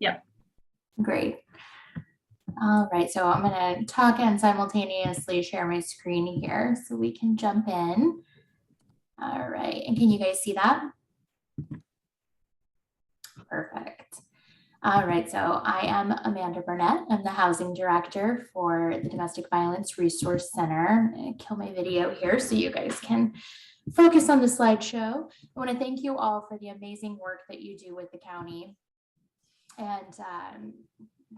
Yep. Great. All right, so I'm going to talk and simultaneously share my screen here so we can jump in. All right, and can you guys see that? Perfect. All right, so I am Amanda Burnett. I'm the housing director for the Domestic Violence Resource Center. I'm going to kill my video here so you guys can focus on the slideshow. I want to thank you all for the amazing work that you do with the county and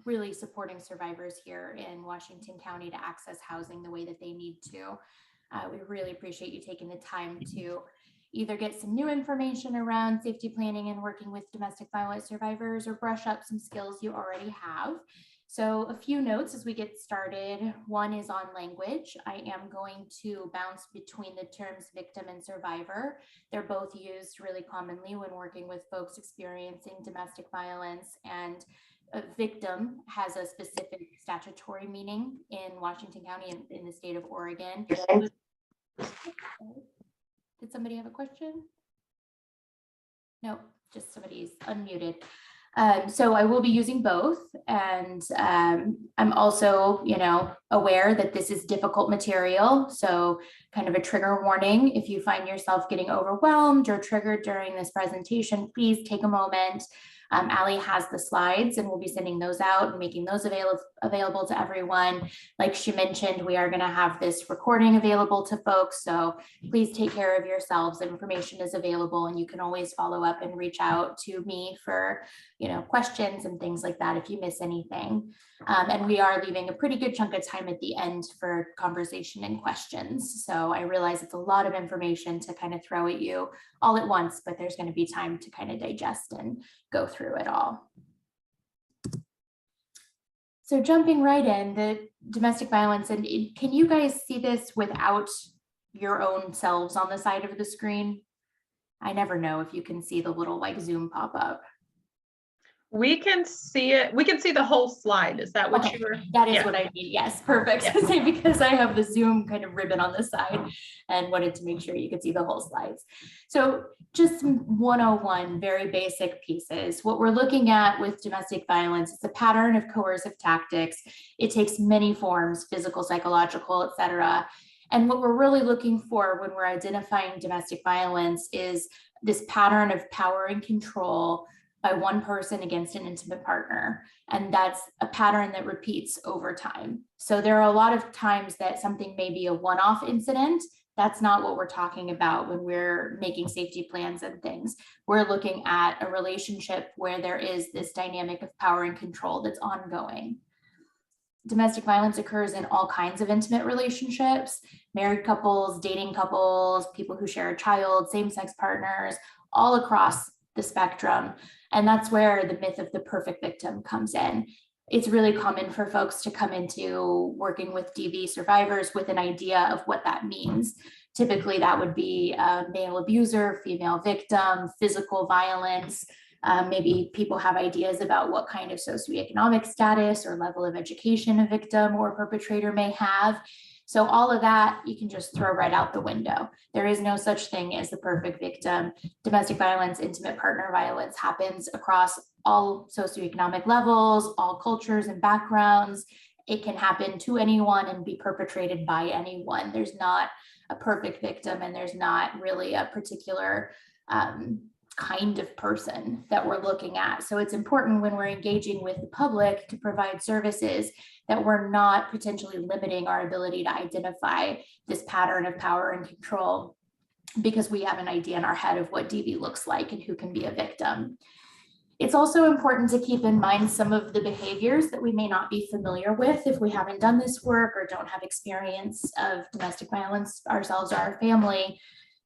really supporting survivors here in Washington County to access housing the way that they need to. We really appreciate you taking the time to either get some new information around safety planning and working with domestic violence survivors or brush up some skills you already have. So a few notes as we get started. One is on language. I am going to bounce between the terms victim and survivor. They're both used really commonly when working with folks experiencing domestic violence, and a victim has a specific statutory meaning in Washington County and in the state of Oregon. Did somebody have a question? No, just somebody's unmuted. So I will be using both, and I'm also, aware that this is difficult material. So kind of a trigger warning. If you find yourself getting overwhelmed or triggered during this presentation, please take a moment. Allie has the slides and we'll be sending those out and making those available to everyone. Like she mentioned, we are going to have this recording available to folks. So please take care of yourselves. Information is available and you can always follow up and reach out to me for, questions and things like that if you miss anything. And we are leaving a pretty good chunk of time at the end for conversation and questions. So I realize it's a lot of information to kind of throw at you all at once, but there's going to be time to kind of digest and go through it all. So jumping right in, the domestic violence, and can you guys see this without your own selves on the side of the screen? I never know if you can see the little Zoom pop up. We can see it. We can see the whole slide. Is that what you were? That is what I need. Yes, perfect. Yeah. Because I have the Zoom kind of ribbon on the side and wanted to make sure you could see the whole slides. So just 101, very basic pieces. What we're looking at with domestic violence is a pattern of coercive tactics. It takes many forms, physical, psychological, etc. And what we're really looking for when we're identifying domestic violence is this pattern of power and control by one person against an intimate partner. And that's a pattern that repeats over time. So there are a lot of times that something may be a one-off incident. That's not what we're talking about when we're making safety plans and things. We're looking at a relationship where there is this dynamic of power and control that's ongoing. Domestic violence occurs in all kinds of intimate relationships, married couples, dating couples, people who share a child, same-sex partners, all across the spectrum. And that's where the myth of the perfect victim comes in. It's really common for folks to come into working with DV survivors with an idea of what that means. Typically, that would be a male abuser, female victim, physical violence. Maybe people have ideas about what kind of socioeconomic status or level of education a victim or perpetrator may have. So all of that you can just throw right out the window. There is no such thing as the perfect victim. Domestic violence, intimate partner violence happens across all socioeconomic levels, all cultures and backgrounds. It can happen to anyone and be perpetrated by anyone. There's not a perfect victim, and there's not really a particular kind of person that we're looking at. So it's important when we're engaging with the public to provide services that we're not potentially limiting our ability to identify this pattern of power and control, because we have an idea in our head of what DV looks like and who can be a victim. It's also important to keep in mind some of the behaviors that we may not be familiar with if we haven't done this work or don't have experience of domestic violence ourselves or our family,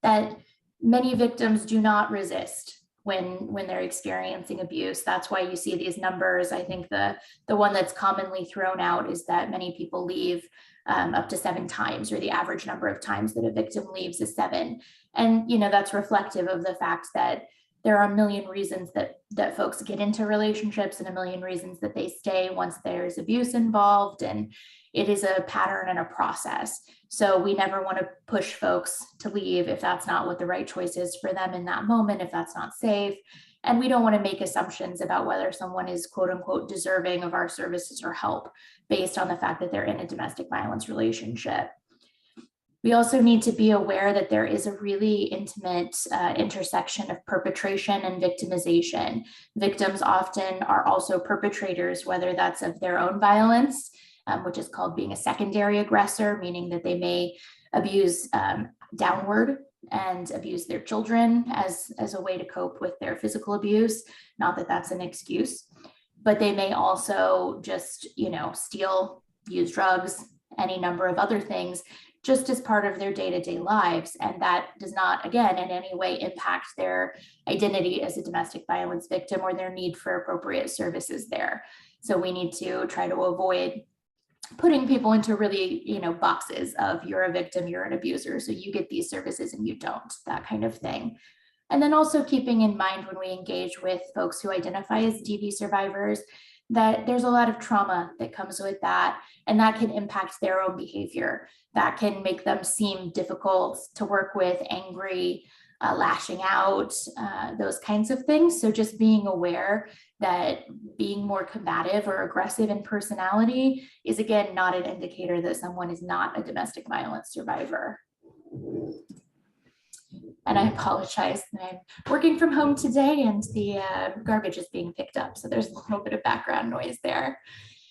that many victims do not resist when they're experiencing abuse. That's why you see these numbers. I think the one that's commonly thrown out is that many people leave up to 7 times, or the average number of times that a victim leaves is 7. And that's reflective of the fact that there are a million reasons that folks get into relationships and a million reasons that they stay once there's abuse involved. And it is a pattern and a process. So we never want to push folks to leave if that's not what the right choice is for them in that moment, if that's not safe. And we don't want to make assumptions about whether someone is quote unquote deserving of our services or help based on the fact that they're in a domestic violence relationship. We also need to be aware that there is a really intimate intersection of perpetration and victimization. Victims often are also perpetrators, whether that's of their own violence, which is called being a secondary aggressor, meaning that they may abuse downward and abuse their children as a way to cope with their physical abuse. Not that that's an excuse, but they may also just, steal, use drugs, any number of other things, just as part of their day-to-day lives. And that does not, again, in any way impact their identity as a domestic violence victim or their need for appropriate services there. So we need to try to avoid putting people into really, boxes of you're a victim, you're an abuser, so you get these services and you don't, that kind of thing. And then also keeping in mind when we engage with folks who identify as DV survivors, that there's a lot of trauma that comes with that, and that can impact their own behavior. That can make them seem difficult to work with, angry, lashing out, those kinds of things. So just being aware that being more combative or aggressive in personality is, again, not an indicator that someone is not a domestic violence survivor. And I apologize, I'm working from home today and the garbage is being picked up. So there's a little bit of background noise there.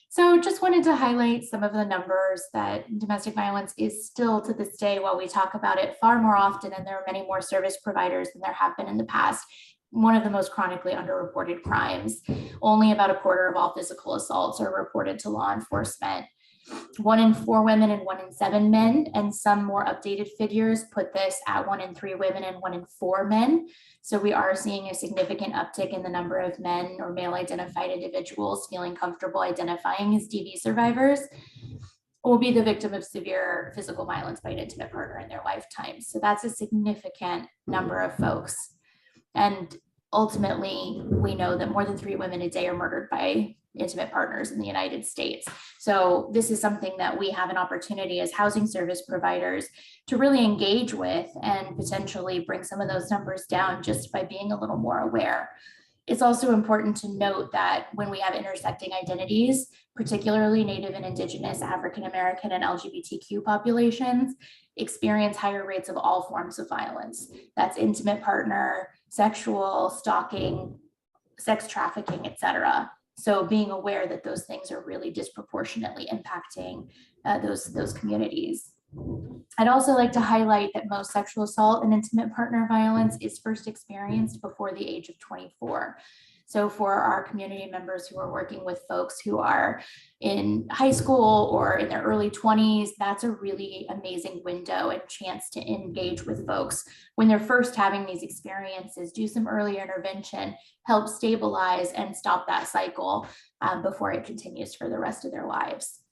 So just wanted to highlight some of the numbers that domestic violence is still to this day, while we talk about it far more often, and there are many more service providers than there have been in the past, one of the most chronically underreported crimes. Only about a quarter of all physical assaults are reported to law enforcement. 1 in 4 women and 1 in 7 men, and some more updated figures put this at 1 in 3 women and 1 in 4 men. So we are seeing a significant uptick in the number of men or male identified individuals feeling comfortable identifying as DV survivors will be the victim of severe physical violence by an intimate partner in their lifetime. So that's a significant number of folks. And ultimately, we know that more than 3 women a day are murdered by intimate partners in the United States. So this is something that we have an opportunity as housing service providers to really engage with and potentially bring some of those numbers down just by being a little more aware. It's also important to note that when we have intersecting identities, particularly Native and Indigenous, African American, and LGBTQ populations, experience higher rates of all forms of violence. That's intimate partner, sexual, stalking, sex trafficking, etc. So being aware that those things are really disproportionately impacting those communities. I'd also like to highlight that most sexual assault and intimate partner violence is first experienced before the age of 24. So for our community members who are working with folks who are in high school or in their early 20s, that's a really amazing window and chance to engage with folks when they're first having these experiences, do some early intervention, help stabilize and stop that cycle before it continues for the rest of their lives.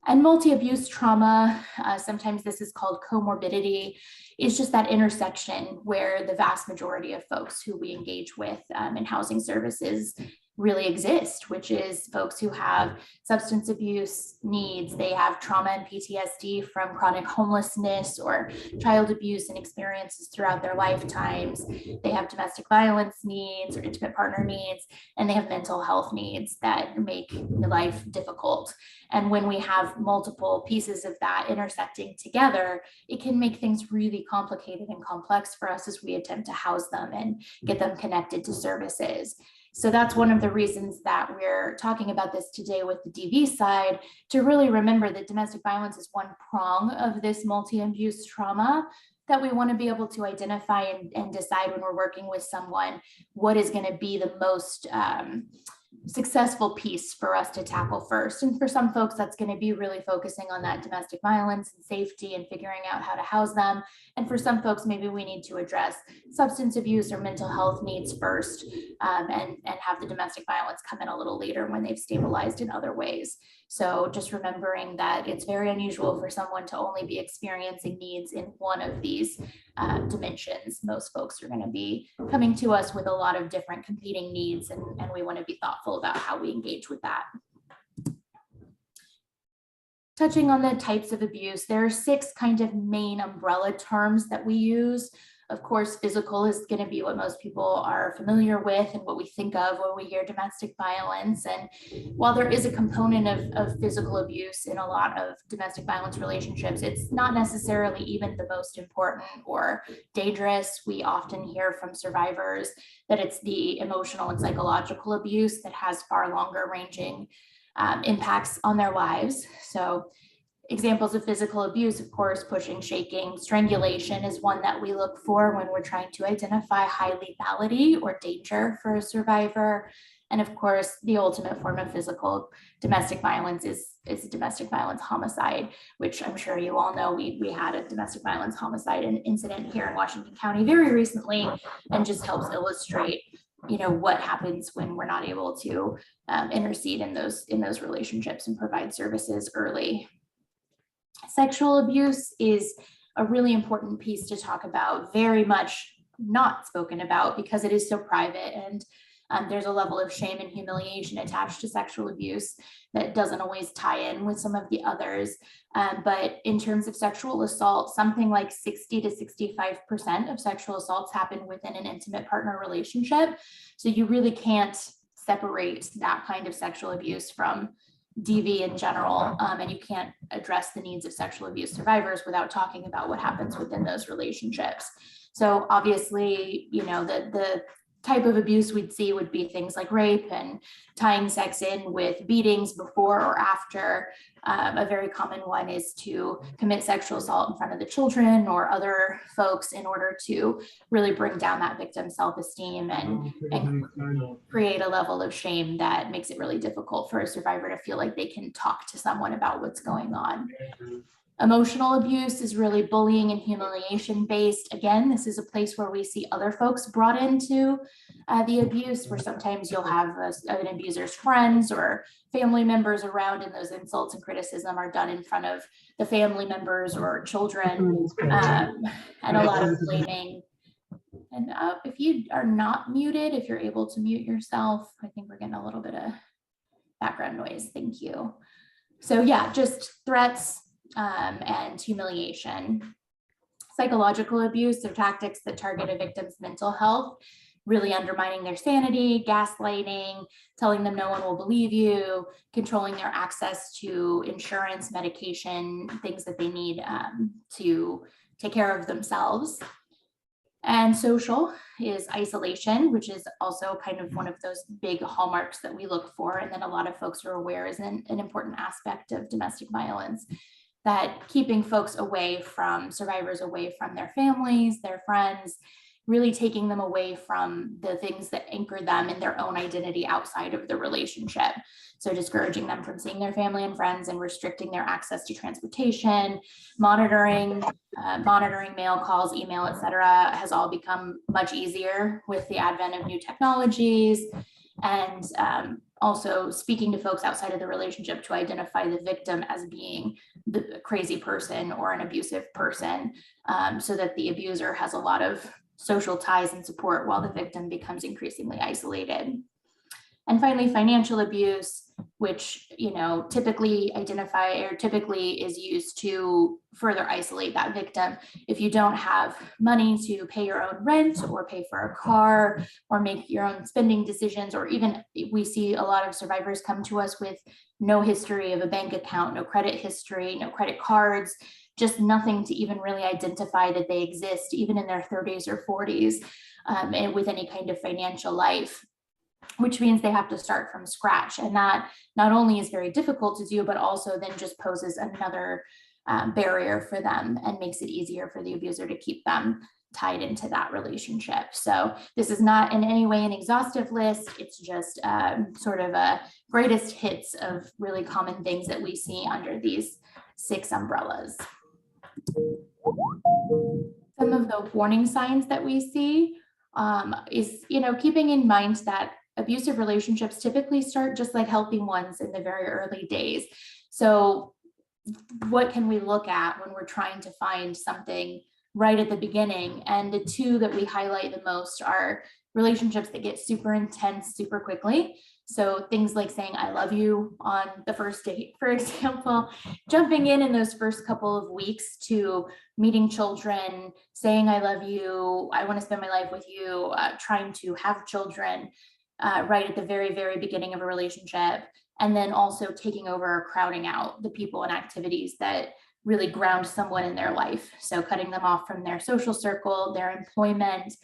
And multi-abuse trauma, sometimes this is called comorbidity, is just that intersection where the vast majority of folks who we engage with in housing services really exist, which is folks who have substance abuse needs, they have trauma and PTSD from chronic homelessness or child abuse and experiences throughout their lifetimes. They have domestic violence needs or intimate partner needs, and they have mental health needs that make life difficult. And when we have multiple pieces of that intersecting together, it can make things really complicated and complex for us as we attempt to house them and get them connected to services. So that's one of the reasons that we're talking about this today with the DV side, to really remember that domestic violence is one prong of this multi-abuse trauma that we want to be able to identify and decide when we're working with someone what is going to be the most successful piece for us to tackle first. And for some folks, that's going to be really focusing on that domestic violence and safety and figuring out how to house them. And for some folks, maybe we need to address substance abuse or mental health needs first, and have the domestic violence come in a little later when they've stabilized in other ways. So just remembering that it's very unusual for someone to only be experiencing needs in one of these dimensions. Most folks are going to be coming to us with a lot of different competing needs, and we want to be thoughtful about how we engage with that. Touching on the types of abuse, there are 6 kind of main umbrella terms that we use Of course, physical is going to be what most people are familiar with and what we think of when we hear domestic violence. And while there is a component of physical abuse in a lot of domestic violence relationships, it's not necessarily even the most important or dangerous. We often hear from survivors that it's the emotional and psychological abuse that has far longer ranging impacts on their lives. So examples of physical abuse, of course, pushing, shaking, strangulation is one that we look for when we're trying to identify high lethality or danger for a survivor. And of course, the ultimate form of physical domestic violence is domestic violence homicide, which I'm sure you all know. We had a domestic violence homicide incident here in Washington County very recently, and just helps illustrate, you know, what happens when we're not able to intercede in those relationships and provide services early. Sexual abuse is a really important piece to talk about, very much not spoken about because it is so private, and there's a level of shame and humiliation attached to sexual abuse that doesn't always tie in with some of the others. But in terms of sexual assault, something like 60 to 65% of sexual assaults happen within an intimate partner relationship. So you really can't separate that kind of sexual abuse from DV in general, and you can't address the needs of sexual abuse survivors without talking about what happens within those relationships. So obviously, you know, the type of abuse we'd see would be things like rape and tying sex in with beatings before or after. A very common one is to commit sexual assault in front of the children or other folks in order to really bring down that victim's self-esteem and create a level of shame that makes it really difficult for a survivor to feel like they can talk to someone about what's going on. Emotional abuse is really bullying and humiliation based. Again, this is a place where we see other folks brought into the abuse, where sometimes you'll have an abuser's friends or family members around, and those insults and criticism are done in front of the family members or children, and a lot of blaming. And if you are not muted, if you're able to mute yourself, I think we're getting a little bit of background noise. Thank you. So yeah, just threats and humiliation. Psychological abuse are tactics that target a victim's mental health, really undermining their sanity, gaslighting, telling them no one will believe you, controlling their access to insurance, medication, things that they need to take care of themselves. And social is isolation, which is also kind of one of those big hallmarks that we look for, and that a lot of folks are aware is an important aspect of domestic violence, that keeping folks away from survivors, away from their families, their friends, really taking them away from the things that anchor them in their own identity outside of the relationship. So discouraging them from seeing their family and friends and restricting their access to transportation, monitoring mail calls, email, etc., has all become much easier with the advent of new technologies. And also speaking to folks outside of the relationship to identify the victim as being the crazy person or an abusive person, so that the abuser has a lot of social ties and support while the victim becomes increasingly isolated. And finally, financial abuse, which, you know, typically is used to further isolate that victim. If you don't have money to pay your own rent or pay for a car or make your own spending decisions, or even we see a lot of survivors come to us with no history of a bank account, no credit history, no credit cards, just nothing to even really identify that they exist, even in their 30s or 40s, and with any kind of financial life, which means they have to start from scratch. And that not only is very difficult to do, but also then just poses another barrier for them and makes it easier for the abuser to keep them tied into that relationship. So this is not in any way an exhaustive list. It's just sort of a greatest hits of really common things that we see under these 6 umbrellas. Some of the warning signs that we see is, you know, keeping in mind that abusive relationships typically start just like healthy ones in the very early days. So what can we look at when we're trying to find something right at the beginning? And the 2 that we highlight the most are relationships that get super intense super quickly. So things like saying I love you on the first date, for example, jumping in those first couple of weeks to meeting children, saying I love you, I want to spend my life with you, trying to have children right at the very, very beginning of a relationship. And then also taking over or crowding out the people and activities that really ground someone in their life. So cutting them off from their social circle, their employment,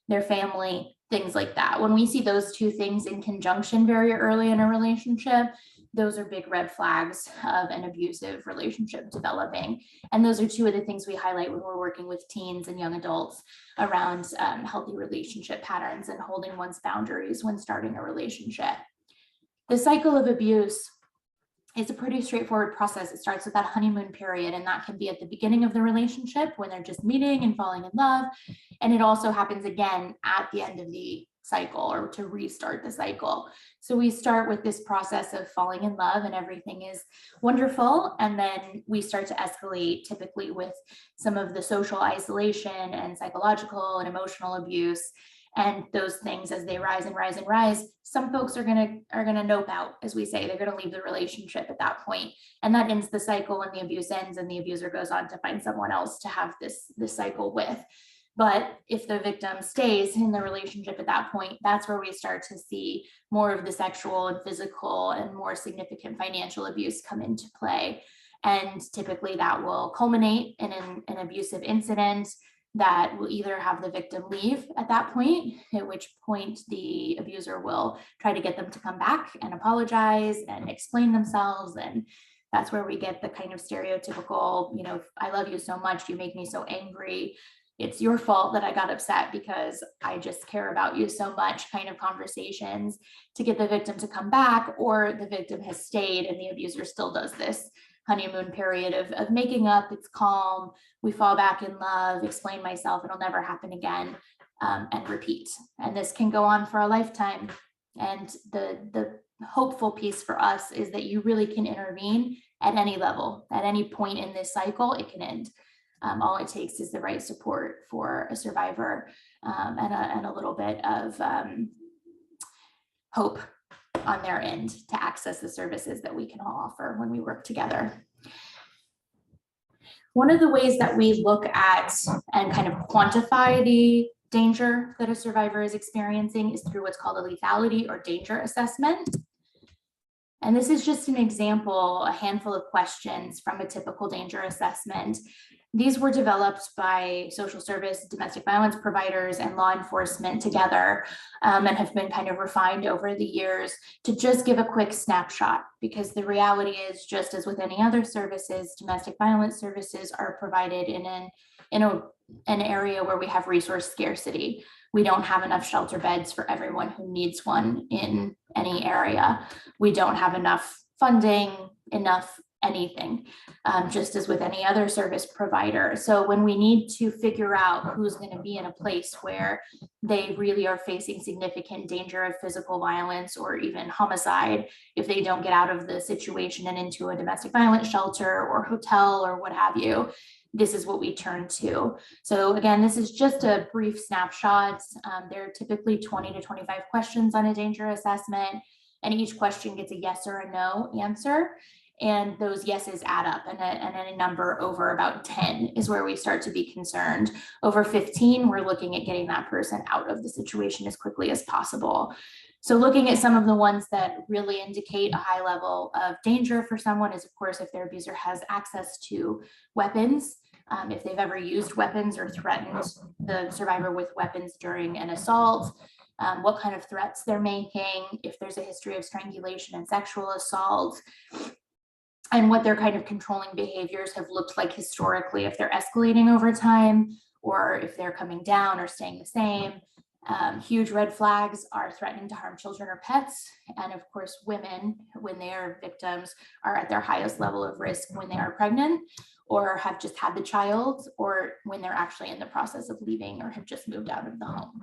their family, things like that. When we see those two things in conjunction very early in a relationship, those are big red flags of an abusive relationship developing. And those are two of the things we highlight when we're working with teens and young adults around healthy relationship patterns and holding one's boundaries when starting a relationship. The cycle of abuse is a pretty straightforward process. It starts with that honeymoon period, and that can be at the beginning of the relationship when they're just meeting and falling in love. And it also happens again at the end of the cycle or to restart the cycle. So we start with this process of falling in love and everything is wonderful. And then we start to escalate typically with some of the social isolation and psychological and emotional abuse. And those things, as they rise and rise and rise, some folks are gonna nope out, as we say. They're gonna leave the relationship at that point, and that ends the cycle. And the abuse ends, and the abuser goes on to find someone else to have this cycle with. But if the victim stays in the relationship at that point, that's where we start to see more of the sexual and physical and more significant financial abuse come into play. And typically that will culminate in an abusive incident that will either have the victim leave at that point, at which point the abuser will try to get them to come back and apologize and explain themselves. And that's where we get the kind of stereotypical, I love you so much, you make me so angry, it's your fault that I got upset because I just care about you so much kind of conversations to get the victim to come back, or the victim has stayed and the abuser still does this honeymoon period of making up, it's calm, we fall back in love, explain myself, it'll never happen again, and repeat. And this can go on for a lifetime. And the hopeful piece for us is that you really can intervene at any level, at any point in this cycle, it can end. All it takes is the right support for a survivor and a little bit of hope on their end to access the services that we can all offer when we work together. One of the ways that we look at and kind of quantify the danger that a survivor is experiencing is through what's called a lethality or danger assessment. And this is just an example, a handful of questions from a typical danger assessment. These were developed by social service, domestic violence providers, and law enforcement together, and have been kind of refined over the years to just give a quick snapshot, because the reality is, just as with any other services, domestic violence services are provided in an area where we have resource scarcity. We don't have enough shelter beds for everyone who needs one in any area. We don't have enough funding, enough anything, just as with any other service provider. So when we need to figure out who's going to be in a place where they really are facing significant danger of physical violence or even homicide, if they don't get out of the situation and into a domestic violence shelter or hotel or what have you, this is what we turn to. So again, this is just a brief snapshot. There are typically 20 to 25 questions on a danger assessment, and each question gets a yes or a no answer. And those yeses add up, and a number over about 10 is where we start to be concerned. Over 15, we're looking at getting that person out of the situation as quickly as possible. So looking at some of the ones that really indicate a high level of danger for someone is, of course, if their abuser has access to weapons, if they've ever used weapons or threatened the survivor with weapons during an assault, what kind of threats they're making, if there's a history of strangulation and sexual assault, and what their kind of controlling behaviors have looked like historically, if they're escalating over time, or if they're coming down or staying the same. Huge red flags are threatening to harm children or pets. And of course, women, when they are victims, are at their highest level of risk when they are pregnant or have just had the child, or when they're actually in the process of leaving or have just moved out of the home.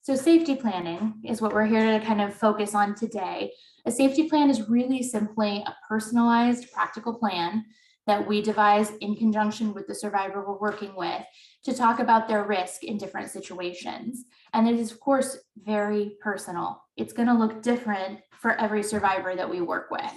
So safety planning is what we're here to kind of focus on today. A safety plan is really simply a personalized, practical plan that we devise in conjunction with the survivor we're working with to talk about their risk in different situations. And it is, of course, very personal. It's going to look different for every survivor that we work with.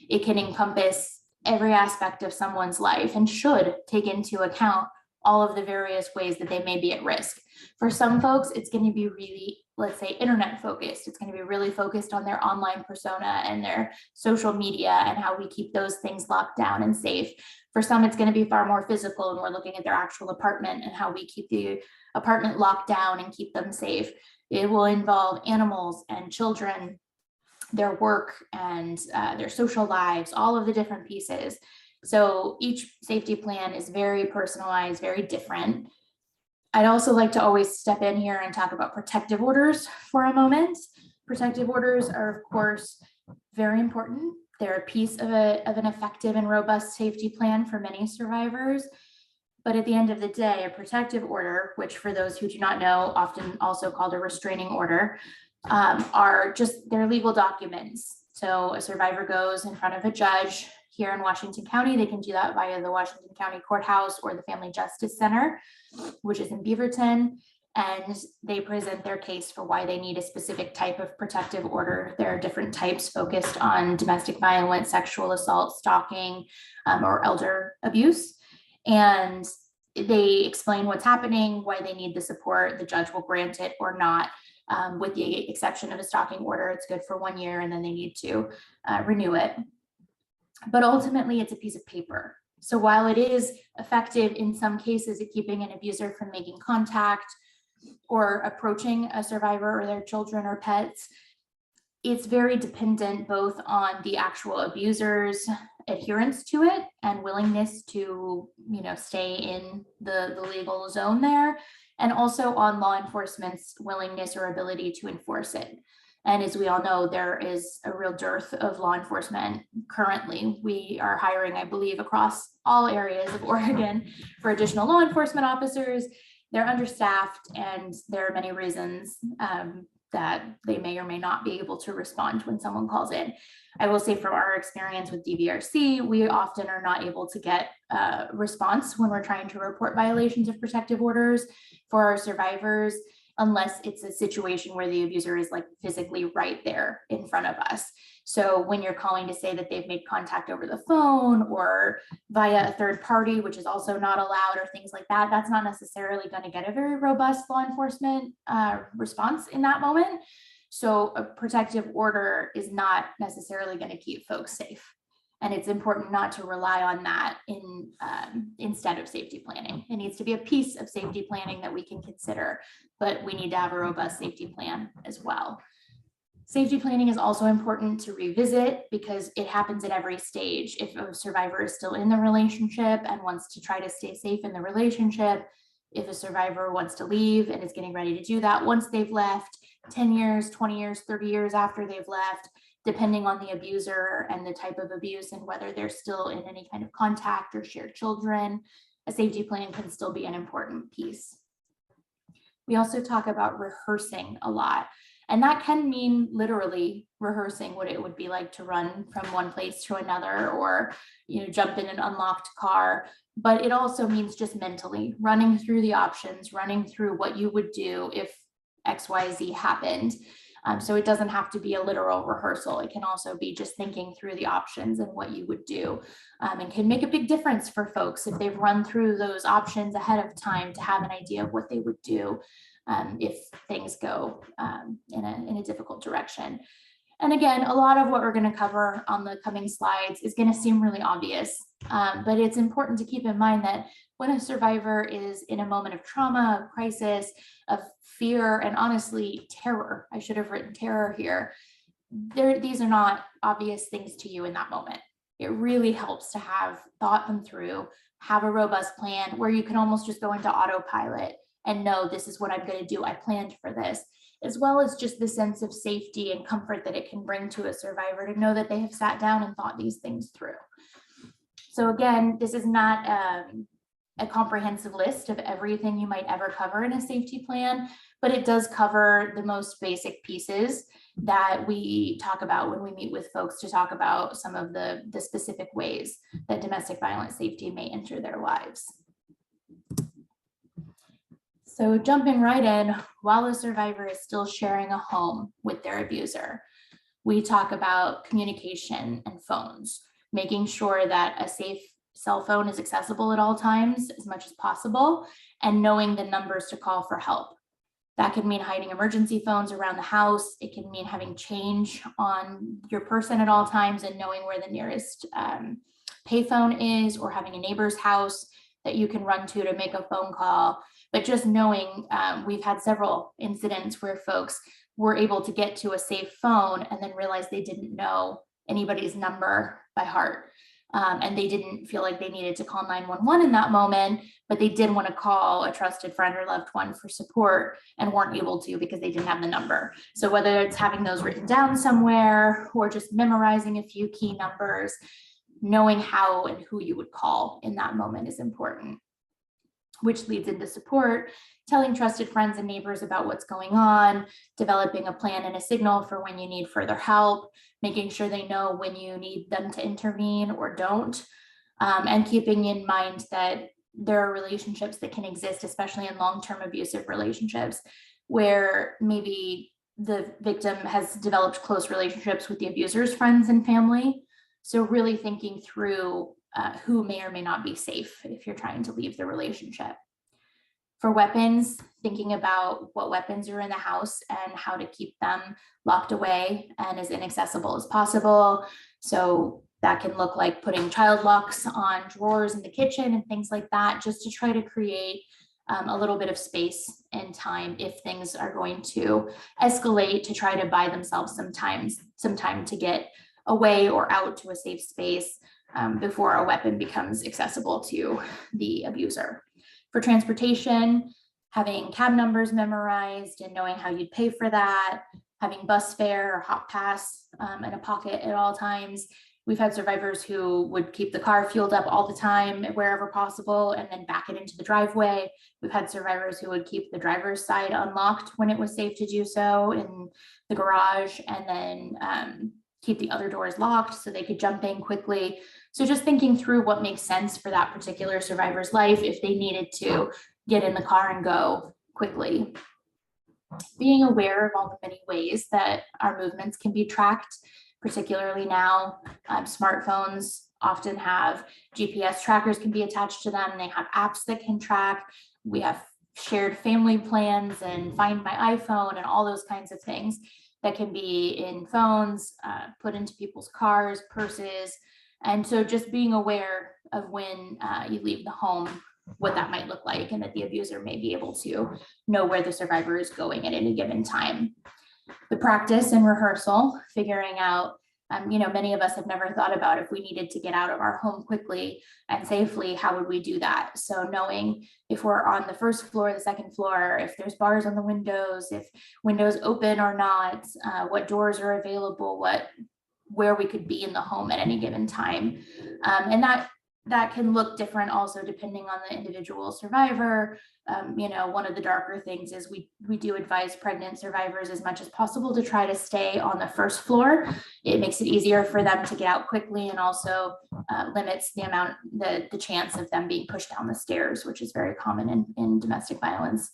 It can encompass every aspect of someone's life and should take into account all of the various ways that they may be at risk. For some folks, it's going to be really, let's say, internet focused. It's going to be really focused on their online persona and their social media and how we keep those things locked down and safe. For some, it's going to be far more physical, and we're looking at their actual apartment and how we keep the apartment locked down and keep them safe. It will involve animals and children, their work and their social lives, all of the different pieces. So each safety plan is very personalized, very different. I'd also like to always step in here and talk about protective orders for a moment. Protective orders are, of course, very important. They're a piece of an effective and robust safety plan for many survivors. But at the end of the day, a protective order, which for those who do not know, often also called a restraining order, are just their legal documents. So a survivor goes in front of a judge here in Washington County. They can do that via the Washington County Courthouse or the Family Justice Center, which is in Beaverton. And they present their case for why they need a specific type of protective order. There are different types focused on domestic violence, sexual assault, stalking, or elder abuse. And they explain what's happening, why they need the support. The judge will grant it or not. With the exception of a stalking order, it's good for 1 year and then they need to renew it. But ultimately, it's a piece of paper. So while it is effective in some cases at keeping an abuser from making contact or approaching a survivor or their children or pets, it's very dependent both on the actual abuser's adherence to it and willingness to, stay in the legal zone there, and also on law enforcement's willingness or ability to enforce it. And as we all know, there is a real dearth of law enforcement currently. We are hiring, I believe, across all areas of Oregon for additional law enforcement officers. They're understaffed, and there are many reasons that they may or may not be able to respond when someone calls in. I will say from our experience with DVRC, we often are not able to get a response when we're trying to report violations of protective orders for our survivors, unless it's a situation where the abuser is like physically right there in front of us. So when you're calling to say that they've made contact over the phone or via a third party, which is also not allowed, or things like that, that's not necessarily going to get a very robust law enforcement response in that moment. So a protective order is not necessarily going to keep folks safe. And it's important not to rely on that instead of safety planning. It needs to be a piece of safety planning that we can consider, but we need to have a robust safety plan as well. Safety planning is also important to revisit because it happens at every stage. If a survivor is still in the relationship and wants to try to stay safe in the relationship, if a survivor wants to leave and is getting ready to do that once they've left, 10 years, 20 years, 30 years after they've left, depending on the abuser and the type of abuse and whether they're still in any kind of contact or shared children, a safety plan can still be an important piece. We also talk about rehearsing a lot, and that can mean literally rehearsing what it would be like to run from one place to another or, jump in an unlocked car. But it also means just mentally running through the options, running through what you would do if XYZ happened. So it doesn't have to be a literal rehearsal. It can also be just thinking through the options and what you would do, and can make a big difference for folks if they've run through those options ahead of time to have an idea of what they would do if things go in a difficult direction. And again, a lot of what we're going to cover on the coming slides is going to seem really obvious, but it's important to keep in mind that when a survivor is in a moment of trauma, of crisis, of fear, and honestly, terror, I should have written terror here, these are not obvious things to you in that moment. It really helps to have thought them through, have a robust plan where you can almost just go into autopilot and know this is what I'm going to do. I planned for this, as well as just the sense of safety and comfort that it can bring to a survivor to know that they have sat down and thought these things through. So again, this is not a comprehensive list of everything you might ever cover in a safety plan, but it does cover the most basic pieces that we talk about when we meet with folks to talk about some of the specific ways that domestic violence safety may enter their lives. So jumping right in, while the survivor is still sharing a home with their abuser, we talk about communication and phones, making sure that a safe cell phone is accessible at all times as much as possible, and knowing the numbers to call for help. That can mean hiding emergency phones around the house. It can mean having change on your person at all times and knowing where the nearest payphone is, or having a neighbor's house that you can run to make a phone call. But just knowing, we've had several incidents where folks were able to get to a safe phone and then realize they didn't know anybody's number by heart. And they didn't feel like they needed to call 911 in that moment, but they did want to call a trusted friend or loved one for support and weren't able to because they didn't have the number. So whether it's having those written down somewhere or just memorizing a few key numbers, knowing how and who you would call in that moment is important, which leads into support, telling trusted friends and neighbors about what's going on, developing a plan and a signal for when you need further help, making sure they know when you need them to intervene or don't, and keeping in mind that there are relationships that can exist, especially in long-term abusive relationships, where maybe the victim has developed close relationships with the abuser's friends and family. So really thinking through who may or may not be safe if you're trying to leave the relationship. For weapons, thinking about what weapons are in the house and how to keep them locked away and as inaccessible as possible. So that can look like putting child locks on drawers in the kitchen and things like that, just to try to create a little bit of space and time if things are going to escalate, to try to buy themselves some time to get away or out to a safe space before a weapon becomes accessible to the abuser. For transportation, having cab numbers memorized and knowing how you'd pay for that, having bus fare or hot pass in a pocket at all times. We've had survivors who would keep the car fueled up all the time wherever possible and then back it into the driveway. We've had survivors who would keep the driver's side unlocked when it was safe to do so in the garage, and then keep the other doors locked so they could jump in quickly. So just thinking through what makes sense for that particular survivor's life if they needed to get in the car and go quickly. Being aware of all the many ways that our movements can be tracked, particularly now, smartphones often have GPS trackers can be attached to them. They have apps that can track. We have shared family plans and Find My iPhone and all those kinds of things that can be in phones, put into people's cars, purses. And so just being aware of when you leave the home, what that might look like, and that the abuser may be able to know where the survivor is going at any given time. The practice and rehearsal, figuring out, many of us have never thought about if we needed to get out of our home quickly and safely, how would we do that? So knowing if we're on the first floor, the second floor, if there's bars on the windows, if windows open or not, what doors are available, where we could be in the home at any given time. And that can look different also depending on the individual survivor. One of the darker things is we do advise pregnant survivors as much as possible to try to stay on the first floor. It makes it easier for them to get out quickly, and also limits the chance of them being pushed down the stairs, which is very common in domestic violence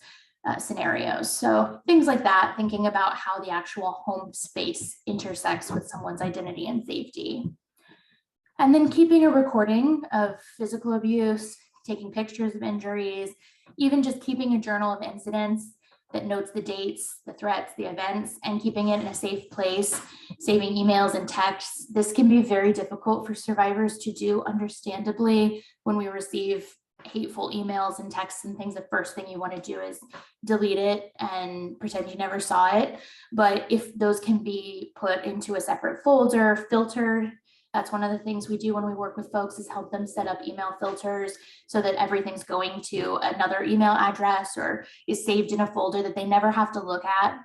scenarios. So things like that, thinking about how the actual home space intersects with someone's identity and safety. And then keeping a recording of physical abuse, taking pictures of injuries, even just keeping a journal of incidents that notes the dates, the threats, the events, and keeping it in a safe place, saving emails and texts. This can be very difficult for survivors to do, understandably. When we receive hateful emails and texts and things, the first thing you want to do is delete it and pretend you never saw it. But if those can be put into a separate folder, filtered, that's one of the things we do when we work with folks, is help them set up email filters so that everything's going to another email address or is saved in a folder that they never have to look at,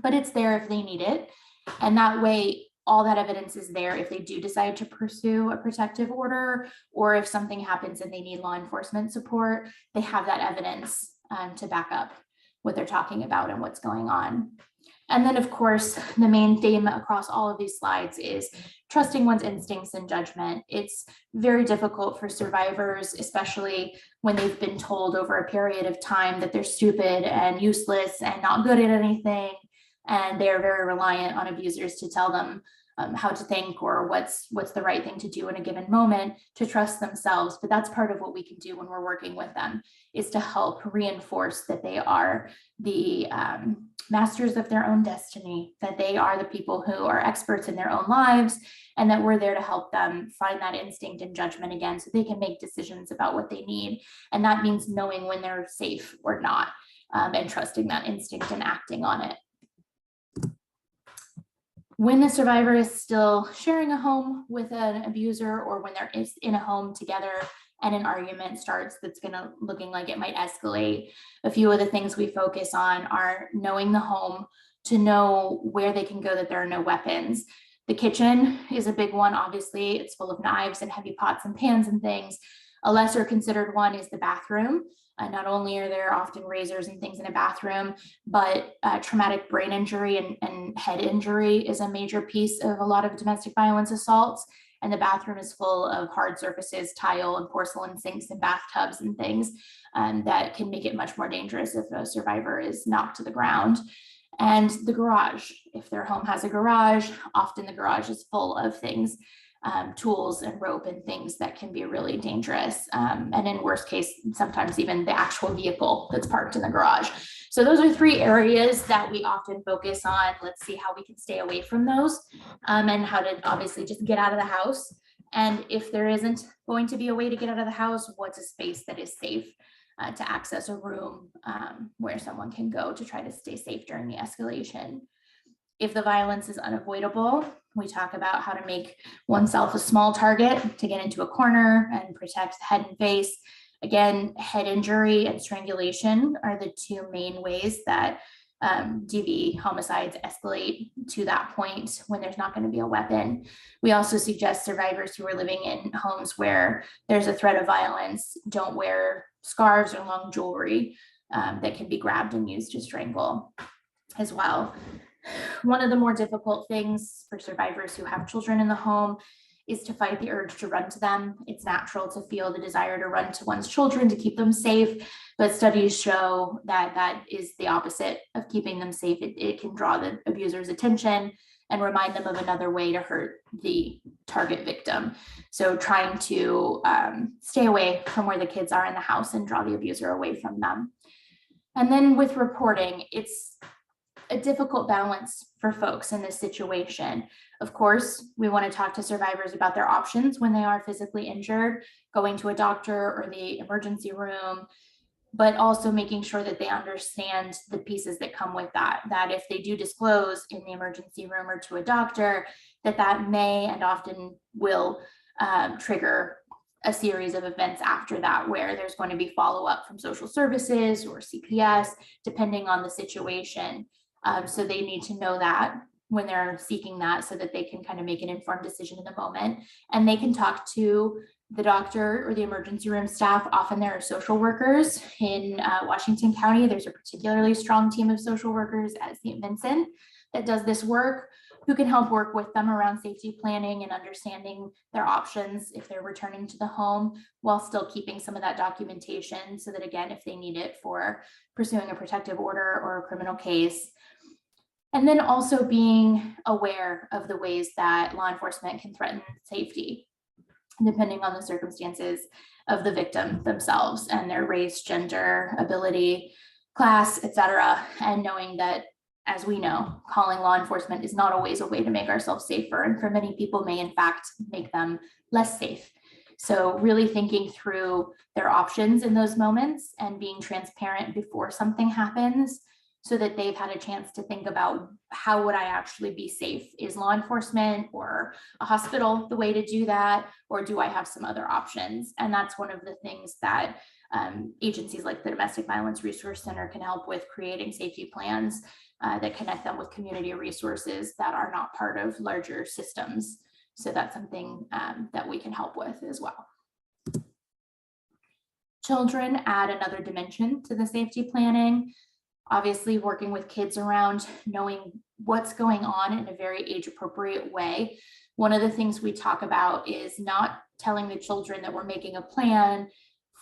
but it's there if they need it. And that way, all that evidence is there if they do decide to pursue a protective order, or if something happens and they need law enforcement support, they have that evidence to back up what they're talking about and what's going on. And then, of course, the main theme across all of these slides is trusting one's instincts and judgment. It's very difficult for survivors, especially when they've been told over a period of time that they're stupid and useless and not good at anything. And they're very reliant on abusers to tell them how to think or what's the right thing to do in a given moment, to trust themselves. But that's part of what we can do when we're working with them, is to help reinforce that they are the masters of their own destiny, that they are the people who are experts in their own lives, and that we're there to help them find that instinct and judgment again so they can make decisions about what they need. And that means knowing when they're safe or not, and trusting that instinct and acting on it. When the survivor is still sharing a home with an abuser, or when they're in a home together and an argument starts that's looking like it might escalate, a few of the things we focus on are knowing the home, to know where they can go, that there are no weapons. The kitchen is a big one. Obviously, it's full of knives and heavy pots and pans and things. A lesser considered one is the bathroom. Not only are there often razors and things in a bathroom, but traumatic brain injury and head injury is a major piece of a lot of domestic violence assaults. And the bathroom is full of hard surfaces, tile and porcelain sinks and bathtubs and things that can make it much more dangerous if a survivor is knocked to the ground. And the garage, if their home has a garage, often the garage is full of things, tools and rope and things that can be really dangerous. And in worst case, sometimes even the actual vehicle that's parked in the garage. So those are three areas that we often focus on. Let's see how we can stay away from those, and how to obviously just get out of the house. And if there isn't going to be a way to get out of the house, what's a space that is safe to access a room where someone can go to try to stay safe during the escalation. If the violence is unavoidable, we talk about how to make oneself a small target to get into a corner and protect the head and face. Again, head injury and strangulation are the two main ways that DV homicides escalate to that point when there's not going to be a weapon. We also suggest survivors who are living in homes where there's a threat of violence don't wear scarves or long jewelry that can be grabbed and used to strangle as well. One of the more difficult things for survivors who have children in the home is to fight the urge to run to them. It's natural to feel the desire to run to one's children to keep them safe, but studies show that that is the opposite of keeping them safe. It can draw the abuser's attention and remind them of another way to hurt the target victim. So trying to stay away from where the kids are in the house and draw the abuser away from them. And then with reporting, it's a difficult balance for folks in this situation. Of course, we want to talk to survivors about their options when they are physically injured, going to a doctor or the emergency room, but also making sure that they understand the pieces that come with that, that if they do disclose in the emergency room or to a doctor, that may and often will trigger a series of events after that, where there's going to be follow-up from social services or CPS, depending on the situation. So they need to know that when they're seeking that, so that they can kind of make an informed decision in the moment, and they can talk to the doctor or the emergency room staff. Often there are social workers in Washington County. There's a particularly strong team of social workers at St. Vincent that does this work, who can help work with them around safety planning and understanding their options if they're returning to the home, while still keeping some of that documentation, so that again, if they need it for pursuing a protective order or a criminal case. And then also being aware of the ways that law enforcement can threaten safety, depending on the circumstances of the victim themselves and their race, gender, ability, class, etc. And knowing that, as we know, calling law enforcement is not always a way to make ourselves safer, and for many people may in fact make them less safe. So really thinking through their options in those moments and being transparent before something happens, so that they've had a chance to think about, how would I actually be safe? Is law enforcement or a hospital the way to do that? Or do I have some other options? And that's one of the things that agencies like the Domestic Violence Resource Center can help with, creating safety plans that connect them with community resources that are not part of larger systems. So that's something that we can help with as well. Children add another dimension to the safety planning. Obviously, working with kids around knowing what's going on in a very age appropriate way. One of the things we talk about is not telling the children that we're making a plan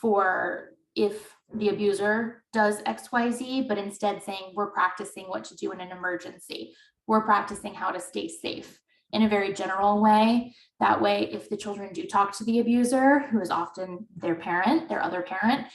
for if the abuser does XYZ, but instead saying we're practicing what to do in an emergency. We're practicing how to stay safe in a very general way. That way, if the children do talk to the abuser, who is often their parent, their other parent,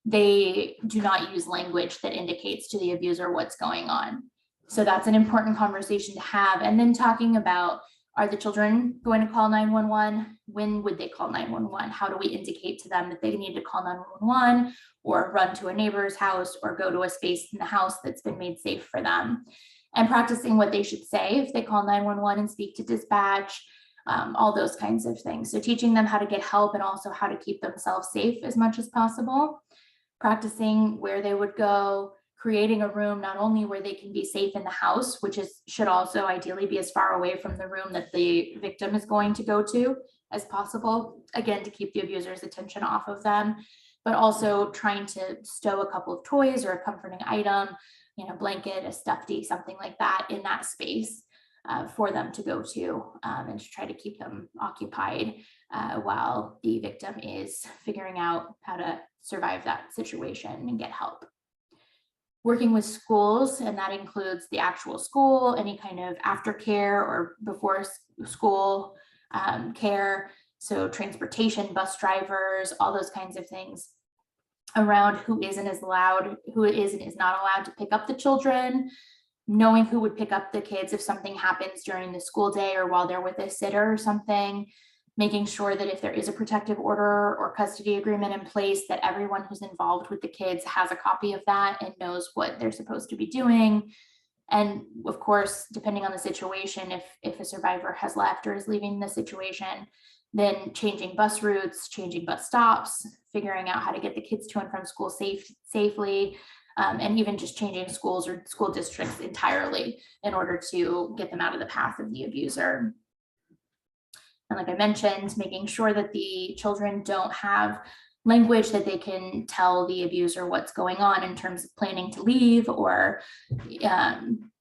they do not use language that indicates to the abuser what's going on. So that's an important conversation to have. And then talking about, are the children going to call 911? When would they call 911? How do we indicate to them that they need to call 911 or run to a neighbor's house or go to a space in the house that's been made safe for them? And practicing what they should say if they call 911 and speak to dispatch, all those kinds of things. So teaching them how to get help and also how to keep themselves safe as much as possible. Practicing where they would go, creating a room not only where they can be safe in the house, which should also ideally be as far away from the room that the victim is going to go to as possible, again, to keep the abuser's attention off of them, but also trying to stow a couple of toys or a comforting item, blanket, a stuffy, something like that in that space for them to go to and to try to keep them occupied while the victim is figuring out how to survive that situation and get help. Working with schools, and that includes the actual school, any kind of aftercare or before school care, so transportation, bus drivers, all those kinds of things around who is and is not allowed to pick up the children, knowing who would pick up the kids if something happens during the school day or while they're with a sitter or something, making sure that if there is a protective order or custody agreement in place, that everyone who's involved with the kids has a copy of that and knows what they're supposed to be doing. And of course, depending on the situation, if a survivor has left or is leaving the situation, then changing bus routes, changing bus stops, figuring out how to get the kids to and from school safely, and even just changing schools or school districts entirely in order to get them out of the path of the abuser. And like I mentioned, making sure that the children don't have language that they can tell the abuser what's going on in terms of planning to leave or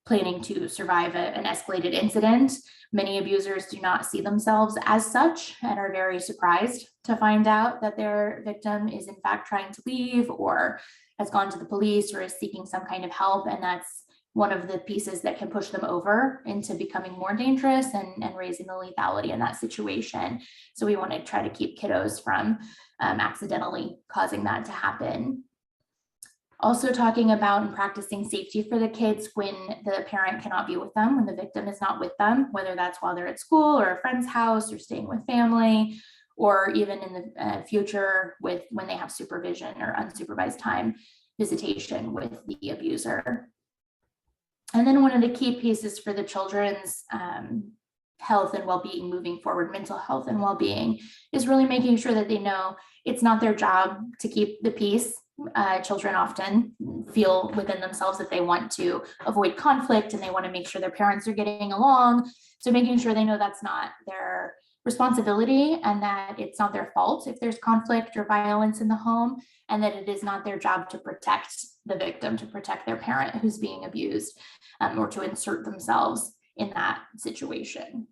planning to survive an escalated incident. Many abusers do not see themselves as such and are very surprised to find out that their victim is in fact trying to leave or has gone to the police or is seeking some kind of help. And that's one of the pieces that can push them over into becoming more dangerous and raising the lethality in that situation. So we want to try to keep kiddos from accidentally causing that to happen. Also talking about and practicing safety for the kids when the parent cannot be with them, when the victim is not with them, whether that's while they're at school or a friend's house or staying with family, or even in the future when they have supervision or unsupervised time visitation with the abuser. And then one of the key pieces for the children's health and well-being moving forward, mental health and well-being, is really making sure that they know it's not their job to keep the peace. Children often feel within themselves that they want to avoid conflict and they want to make sure their parents are getting along. So making sure they know that's not their responsibility and that it's not their fault if there's conflict or violence in the home, and that it is not their job to protect the victim, to protect their parent who's being abused, or to insert themselves in that situation.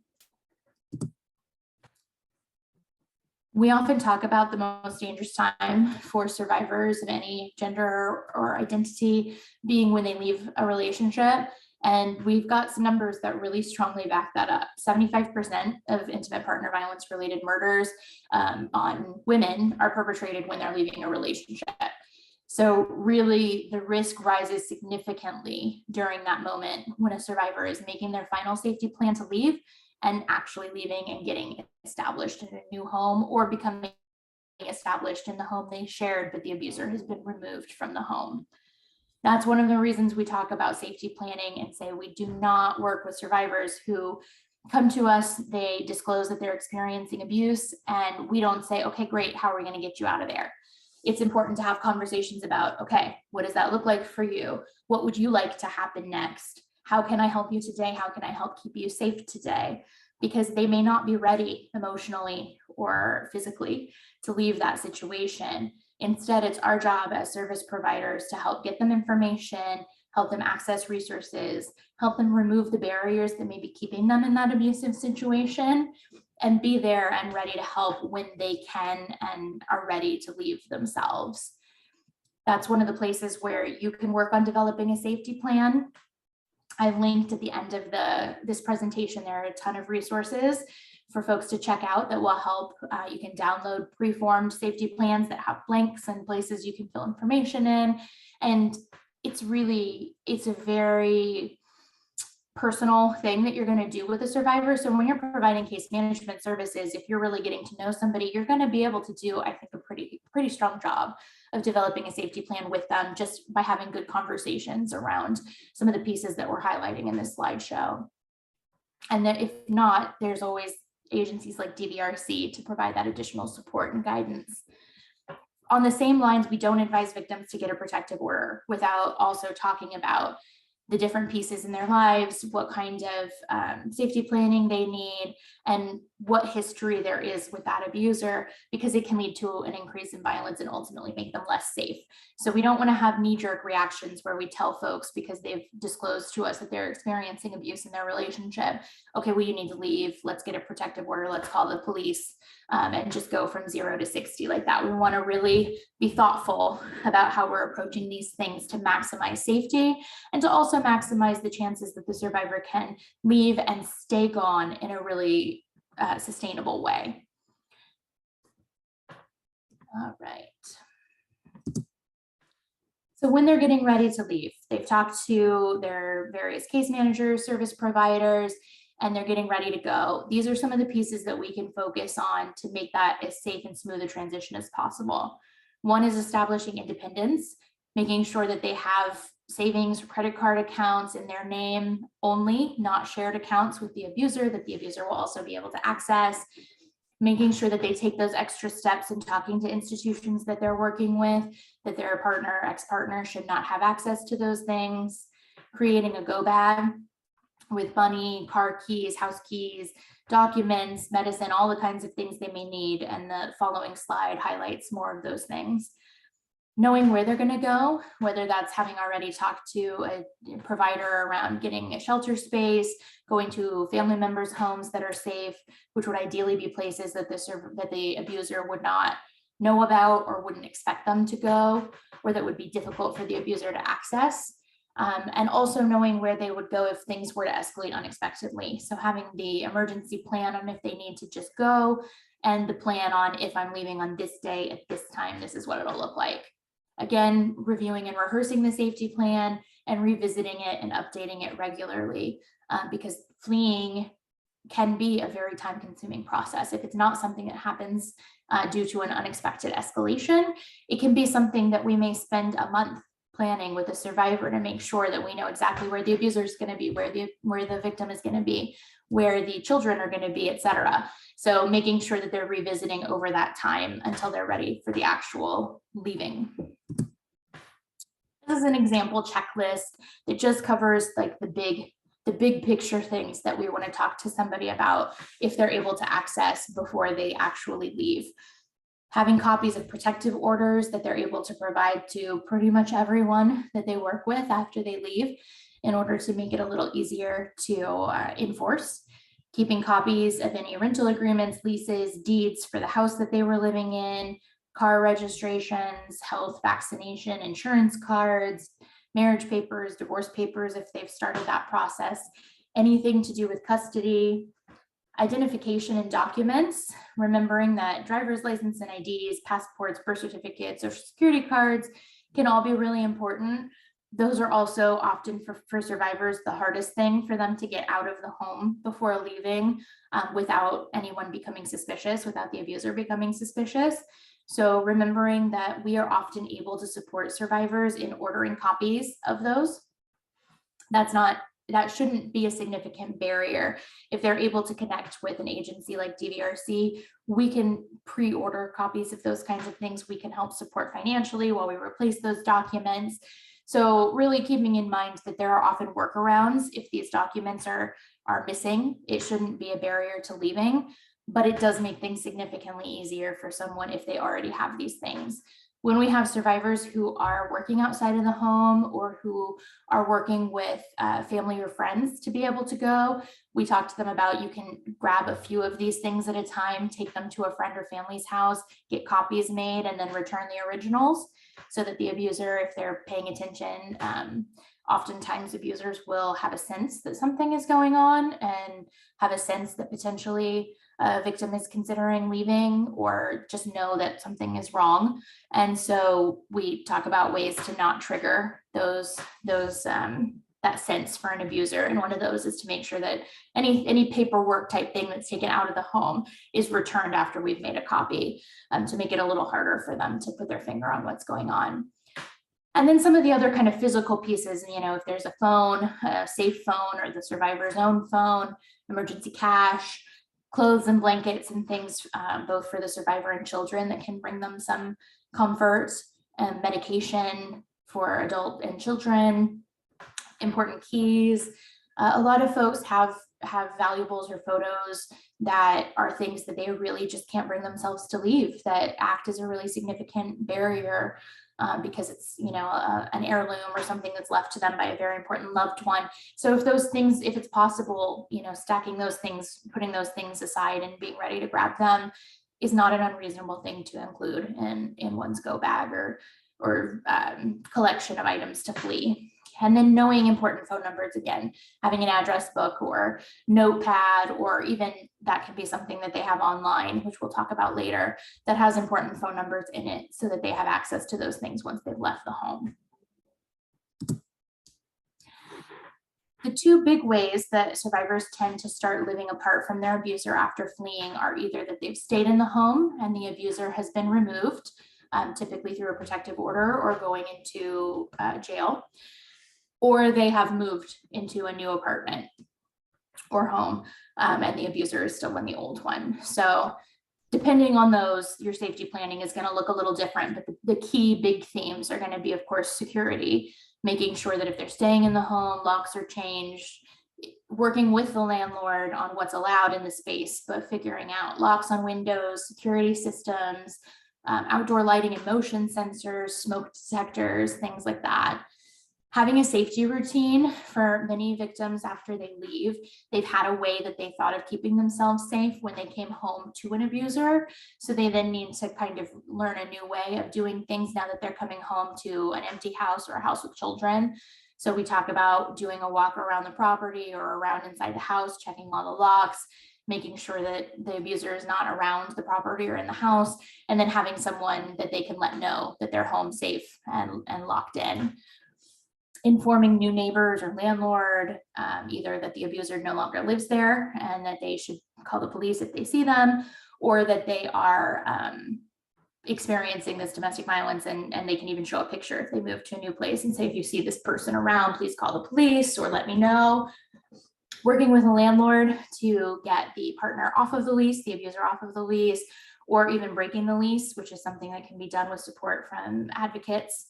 We often talk about the most dangerous time for survivors of any gender or identity being when they leave a relationship. And we've got some numbers that really strongly back that up. 75% of intimate partner violence related murders on women are perpetrated when they're leaving a relationship. So really the risk rises significantly during that moment when a survivor is making their final safety plan to leave and actually leaving and getting established in a new home or becoming established in the home they shared, but the abuser has been removed from the home. That's one of the reasons we talk about safety planning and say we do not work with survivors who come to us, they disclose that they're experiencing abuse, and we don't say, okay, great, how are we going to get you out of there? It's important to have conversations about, okay, what does that look like for you? What would you like to happen next? How can I help you today? How can I help keep you safe today? Because they may not be ready emotionally or physically to leave that situation. Instead, it's our job as service providers to help get them information, help them access resources, help them remove the barriers that may be keeping them in that abusive situation, and be there and ready to help when they can and are ready to leave themselves. That's one of the places where you can work on developing a safety plan. I've linked at the end of this presentation, there are a ton of resources for folks to check out that will help. You can download pre-formed safety plans that have blanks and places you can fill information in. And it's a very personal thing that you're going to do with a survivor. So when you're providing case management services, if you're really getting to know somebody, you're going to be able to do, I think, a pretty strong job of developing a safety plan with them just by having good conversations around some of the pieces that we're highlighting in this slideshow. And that if not, there's always agencies like DVRC to provide that additional support and guidance. On the same lines, we don't advise victims to get a protective order without also talking about the different pieces in their lives, what kind of safety planning they need, and what history there is with that abuser, because it can lead to an increase in violence and ultimately make them less safe. So we don't want to have knee-jerk reactions where we tell folks because they've disclosed to us that they're experiencing abuse in their relationship, okay, well, you need to leave, let's get a protective order, let's call the police, and just go from 0 to 60 like that. We want to really be thoughtful about how we're approaching these things to maximize safety and to also maximize the chances that the survivor can leave and stay gone in a really sustainable way. All right. So when they're getting ready to leave, they've talked to their various case managers, service providers, and they're getting ready to go. These are some of the pieces that we can focus on to make that as safe and smooth a transition as possible. One is establishing independence, making sure that they have savings or credit card accounts in their name only, not shared accounts with the abuser that the abuser will also be able to access, making sure that they take those extra steps in talking to institutions that they're working with, that their partner or ex-partner should not have access to those things, creating a go bag with money, car keys, house keys, documents, medicine, all the kinds of things they may need. And the following slide highlights more of those things. Knowing where they're going to go, whether that's having already talked to a provider around getting a shelter space, going to family members' homes that are safe, which would ideally be places that the abuser would not know about or wouldn't expect them to go, or that would be difficult for the abuser to access. And also knowing where they would go if things were to escalate unexpectedly. So having the emergency plan on if they need to just go, and the plan on if I'm leaving on this day at this time, this is what it'll look like. Again, reviewing and rehearsing the safety plan and revisiting it and updating it regularly, because fleeing can be a very time-consuming process. If it's not something that happens due to an unexpected escalation, it can be something that we may spend a month planning with a survivor to make sure that we know exactly where the abuser is going to be, where the victim is going to be, where the children are going to be, et cetera. So making sure that they're revisiting over that time until they're ready for the actual leaving. This is an example checklist that just covers like the big picture things that we want to talk to somebody about if they're able to access before they actually leave. Having copies of protective orders that they're able to provide to pretty much everyone that they work with after they leave in order to make it a little easier to enforce. Keeping copies of any rental agreements, leases, deeds for the house that they were living in, car registrations, health, vaccination, insurance cards, marriage papers, divorce papers if they've started that process, anything to do with custody, identification and documents, remembering that driver's license and IDs, passports, birth certificates, social security cards can all be really important. Those are also often for survivors the hardest thing for them to get out of the home before leaving without anyone becoming suspicious, without the abuser becoming suspicious. So remembering that we are often able to support survivors in ordering copies of those. That shouldn't be a significant barrier. If they're able to connect with an agency like DVRC, we can pre-order copies of those kinds of things. We can help support financially while we replace those documents. So really keeping in mind that there are often workarounds if these documents are missing. It shouldn't be a barrier to leaving, but it does make things significantly easier for someone if they already have these things. When we have survivors who are working outside of the home or who are working with family or friends to be able to go, we talk to them about you can grab a few of these things at a time, take them to a friend or family's house, get copies made, and then return the originals so that the abuser, if they're paying attention, oftentimes abusers will have a sense that something is going on and have a sense that potentially a victim is considering leaving, or just know that something is wrong. And so we talk about ways to not trigger that sense for an abuser. And one of those is to make sure that any paperwork type thing that's taken out of the home is returned after we've made a copy, to make it a little harder for them to put their finger on what's going on. And then some of the other kind of physical pieces, if there's a phone, a safe phone, or the survivor's own phone, emergency cash, clothes and blankets and things, both for the survivor and children, that can bring them some comfort, and medication for adult and children, important keys. A lot of folks have valuables or photos that are things that they really just can't bring themselves to leave, that act as a really significant barrier, because it's an heirloom or something that's left to them by a very important loved one. So if those things, if it's possible, stacking those things, putting those things aside and being ready to grab them is not an unreasonable thing to include in one's go bag or collection of items to flee. And then knowing important phone numbers, again, having an address book or notepad, or even that can be something that they have online, which we'll talk about later, that has important phone numbers in it so that they have access to those things once they've left the home. The two big ways that survivors tend to start living apart from their abuser after fleeing are either that they've stayed in the home and the abuser has been removed, typically through a protective order or going into jail, or they have moved into a new apartment or home, and the abuser is still in the old one. So depending on those, your safety planning is going to look a little different, but the key big themes are going to be, of course, security, making sure that if they're staying in the home, locks are changed, working with the landlord on what's allowed in the space, but figuring out locks on windows, security systems, outdoor lighting and motion sensors, smoke detectors, things like that. Having a safety routine for many victims after they leave, they've had a way that they thought of keeping themselves safe when they came home to an abuser. So they then need to kind of learn a new way of doing things now that they're coming home to an empty house or a house with children. So we talk about doing a walk around the property or around inside the house, checking all the locks, making sure that the abuser is not around the property or in the house, and then having someone that they can let know that they're home safe and locked in. Informing new neighbors or landlord, either that the abuser no longer lives there and that they should call the police if they see them, or that they are experiencing this domestic violence, and they can even show a picture if they move to a new place and say, if you see this person around, please call the police or let me know. Working with a landlord to get the partner off of the lease, the abuser off of the lease, or even breaking the lease, which is something that can be done with support from advocates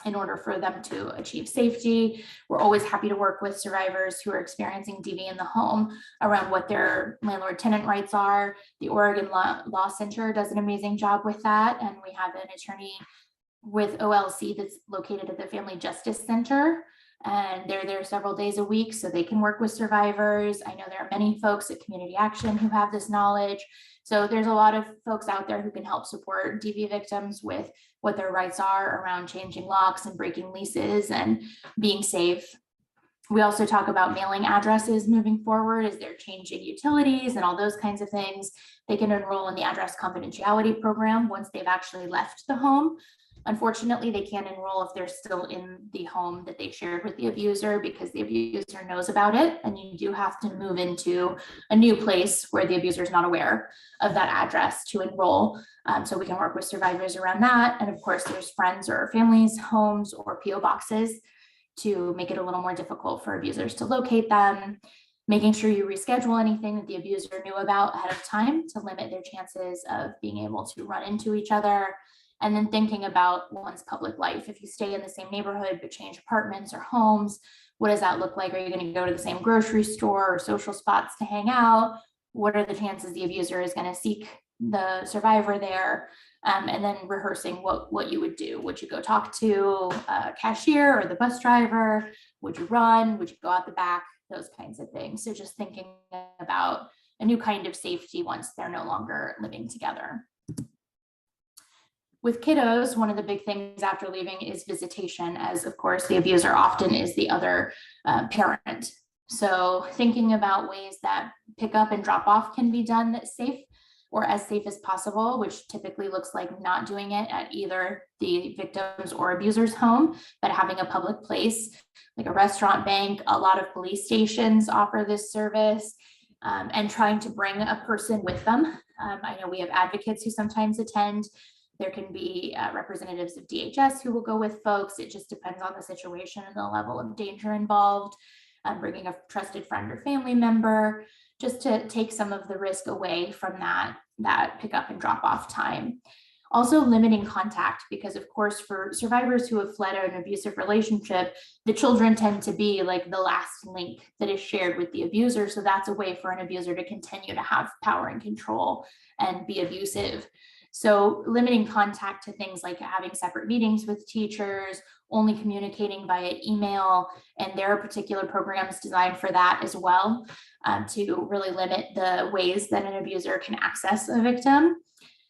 in order for them to achieve safety. We're always happy to work with survivors who are experiencing DV in the home around what their landlord-tenant rights are. The Oregon Law Center does an amazing job with that, and we have an attorney with OLC that's located at the Family Justice Center, and they're there several days a week so they can work with survivors. I know there are many folks at Community Action who have this knowledge. So there's a lot of folks out there who can help support DV victims with what their rights are around changing locks and breaking leases and being safe. We also talk about mailing addresses moving forward as they're changing utilities and all those kinds of things. They can enroll in the address confidentiality program once they've actually left the home. Unfortunately, they can't enroll if they're still in the home that they shared with the abuser, because the abuser knows about it, and you do have to move into a new place where the abuser is not aware of that address to enroll. So we can work with survivors around that. And of course, there's friends or families, homes, or PO boxes to make it a little more difficult for abusers to locate them. Making sure you reschedule anything that the abuser knew about ahead of time to limit their chances of being able to run into each other. And then thinking about one's public life. If you stay in the same neighborhood but change apartments or homes, what does that look like? Are you going to go to the same grocery store or social spots to hang out? What are the chances the abuser is going to seek the survivor there, and then rehearsing what you would do. Would you go talk to a cashier or the bus driver? Would you run? Would you go out the back? Those kinds of things. So just thinking about a new kind of safety once they're no longer living together. With kiddos, one of the big things after leaving is visitation, as of course the abuser often is the other parent. So thinking about ways that pick up and drop off can be done that's safe, or as safe as possible, which typically looks like not doing it at either the victim's or abuser's home, but having a public place like a restaurant, bank. A lot of police stations offer this service, and trying to bring a person with them. I know we have advocates who sometimes attend. There can be representatives of DHS who will go with folks. It just depends on the situation and the level of danger involved. Bringing a trusted friend or family member, just to take some of the risk away from that pick up and drop off time. Also limiting contact, because of course for survivors who have fled an abusive relationship, the children tend to be like the last link that is shared with the abuser. So that's a way for an abuser to continue to have power and control and be abusive. So limiting contact to things like having separate meetings with teachers, only communicating via email, and there are particular programs designed for that as well, to really limit the ways that an abuser can access a victim.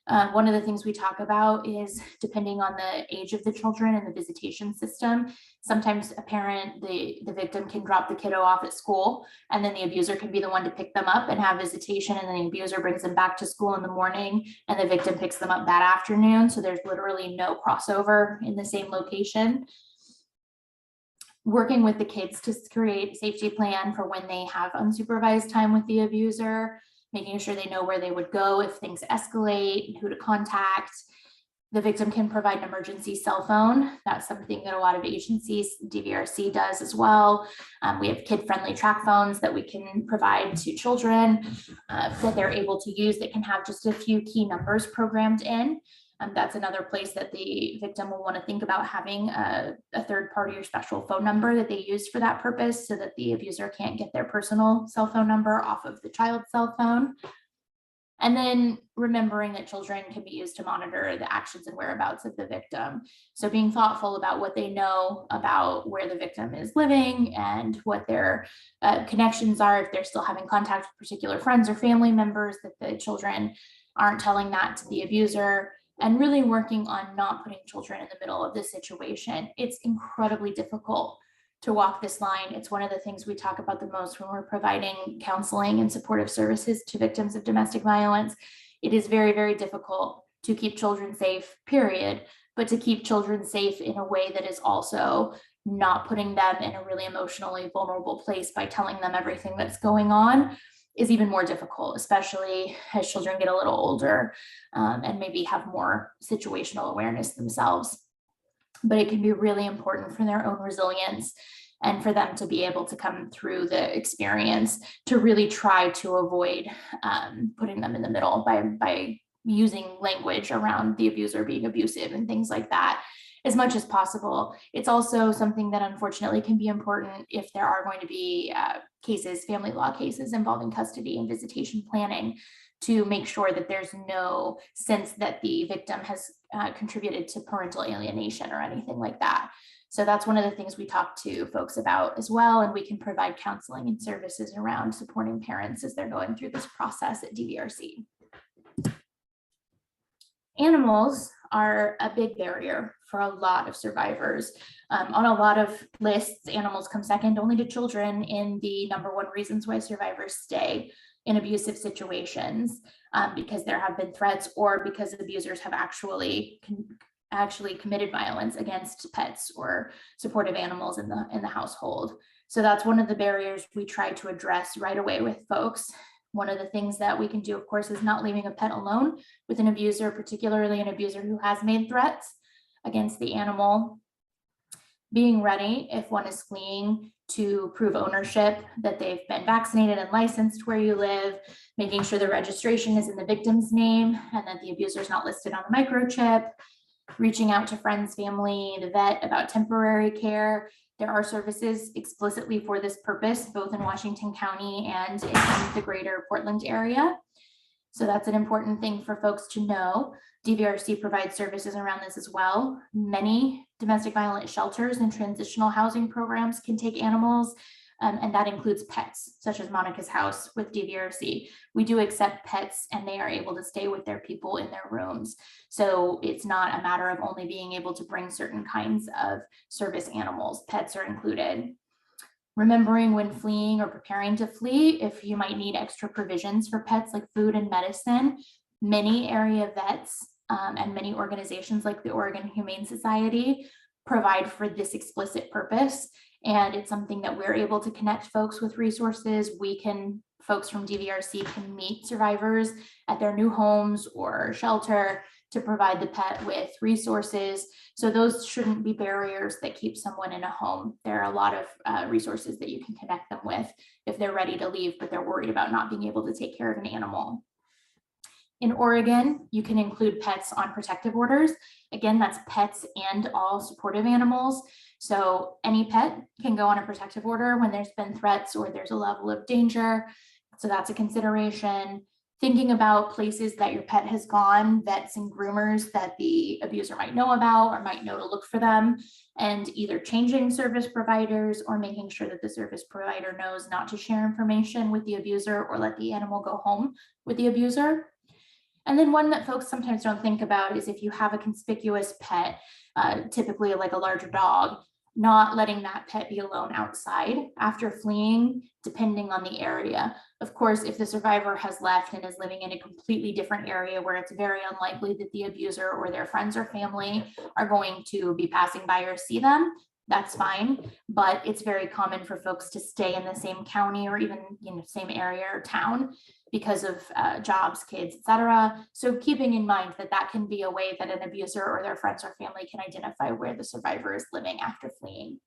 One of the things we talk about is, depending on the age of the children and the visitation system, sometimes a parent, the victim can drop the kiddo off at school, and then the abuser can be the one to pick them up and have visitation, and then the abuser brings them back to school in the morning and the victim picks them up that afternoon. So there's literally no crossover in the same location. Working with the kids to create a safety plan for when they have unsupervised time with the abuser, making sure they know where they would go if things escalate and who to contact. The victim can provide an emergency cell phone. That's something that a lot of agencies, DVRC does as well. We have kid-friendly track phones that we can provide to children that they're able to use, that can have just a few key numbers programmed in. That's another place that the victim will want to think about having a third party or special phone number that they use for that purpose, so that the abuser can't get their personal cell phone number off of the child's cell phone. And then remembering that children can be used to monitor the actions and whereabouts of the victim. So being thoughtful about what they know about where the victim is living and what their connections are, if they're still having contact with particular friends or family members, that the children aren't telling that to the abuser. And really working on not putting children in the middle of this situation. It's incredibly difficult to walk this line. It's one of the things we talk about the most when we're providing counseling and supportive services to victims of domestic violence. It is very, very difficult to keep children safe, period, but to keep children safe in a way that is also not putting them in a really emotionally vulnerable place by telling them everything that's going on is even more difficult, especially as children get a little older and maybe have more situational awareness themselves. But it can be really important for their own resilience and for them to be able to come through the experience to really try to avoid putting them in the middle by using language around the abuser being abusive and things like that as much as possible. It's also something that unfortunately can be important if there are going to be cases, family law cases involving custody and visitation planning, to make sure that there's no sense that the victim has contributed to parental alienation or anything like that. So that's one of the things we talk to folks about as well, and we can provide counseling and services around supporting parents as they're going through this process at DVRC. Animals are a big barrier for a lot of survivors. On a lot of lists, animals come second only to children in the #1 reasons why survivors stay in abusive situations, because there have been threats or because abusers have actually committed violence against pets or supportive animals in the household. So that's one of the barriers we try to address right away with folks. One of the things that we can do, of course, is not leaving a pet alone with an abuser, particularly an abuser who has made threats against the animal. Being ready if one is fleeing to prove ownership, that they've been vaccinated and licensed where you live, making sure the registration is in the victim's name and that the abuser is not listed on the microchip, reaching out to friends, family, the vet about temporary care. There are services explicitly for this purpose, both in Washington County and in the greater Portland area. So that's an important thing for folks to know. DVRC provides services around this as well. Many domestic violence shelters and transitional housing programs can take animals, and that includes pets, such as Monica's house with DVRC. We do accept pets and they are able to stay with their people in their rooms. So it's not a matter of only being able to bring certain kinds of service animals. Pets are included. Remembering when fleeing or preparing to flee, if you might need extra provisions for pets like food and medicine. Many area vets and many organizations like the Oregon Humane Society provide for this explicit purpose. And it's something that we're able to connect folks with resources. Folks from DVRC can meet survivors at their new homes or shelter to provide the pet with resources. So those shouldn't be barriers that keep someone in a home. There are a lot of resources that you can connect them with if they're ready to leave, but they're worried about not being able to take care of an animal. In Oregon, you can include pets on protective orders. Again, that's pets and all supportive animals. So any pet can go on a protective order when there's been threats or there's a level of danger. So that's a consideration. Thinking about places that your pet has gone, vets and groomers that the abuser might know about or might know to look for them, and either changing service providers or making sure that the service provider knows not to share information with the abuser or let the animal go home with the abuser. And then one that folks sometimes don't think about is if you have a conspicuous pet, typically like a larger dog, not letting that pet be alone outside after fleeing, depending on the area. Of course, if the survivor has left and is living in a completely different area where it's very unlikely that the abuser or their friends or family are going to be passing by or see them, that's fine. But it's very common for folks to stay in the same county or even same area or town because of jobs, kids, etc. So keeping in mind that that can be a way that an abuser or their friends or family can identify where the survivor is living after fleeing.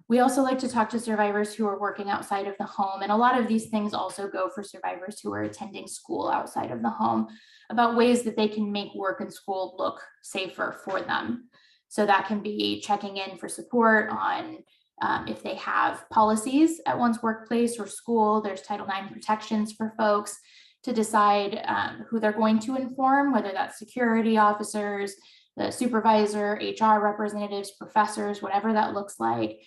We also like to talk to survivors who are working outside of the home, and a lot of these things also go for survivors who are attending school outside of the home, about ways that they can make work and school look safer for them. So that can be checking in for support on if they have policies at one's workplace or school. There's Title IX protections for folks to decide who they're going to inform, whether that's security officers, the supervisor, HR representatives, professors, whatever that looks like.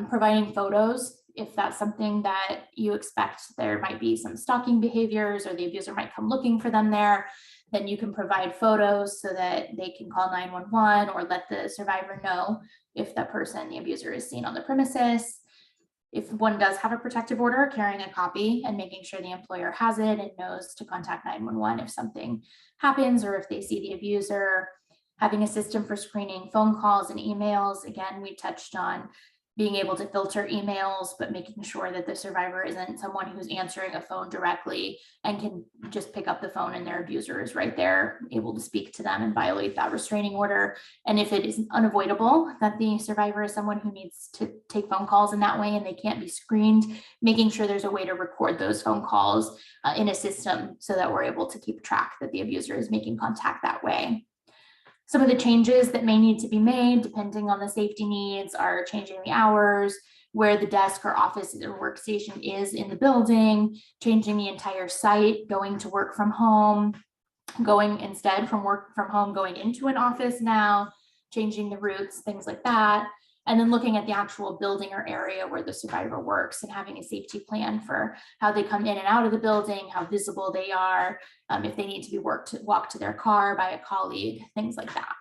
Providing photos, if that's something that you expect there might be some stalking behaviors or the abuser might come looking for them there, then you can provide photos so that they can call 911 or let the survivor know if the person, the abuser, is seen on the premises. If one does have a protective order, carrying a copy and making sure the employer has it and knows to contact 911 if something happens or if they see the abuser. Having a system for screening phone calls and emails. Again, we touched on being able to filter emails, but making sure that the survivor isn't someone who's answering a phone directly and can just pick up the phone and their abuser is right there, able to speak to them and violate that restraining order. And if it is unavoidable that the survivor is someone who needs to take phone calls in that way and they can't be screened, making sure there's a way to record those phone calls in a system so that we're able to keep track that the abuser is making contact that way. Some of the changes that may need to be made, depending on the safety needs, are changing the hours, where the desk or office or workstation is in the building, changing the entire site, going to work from home, going instead from work from home, going into an office now, changing the routes, things like that. And then looking at the actual building or area where the survivor works and having a safety plan for how they come in and out of the building, how visible they are, if they need to be walked to their car by a colleague, things like that.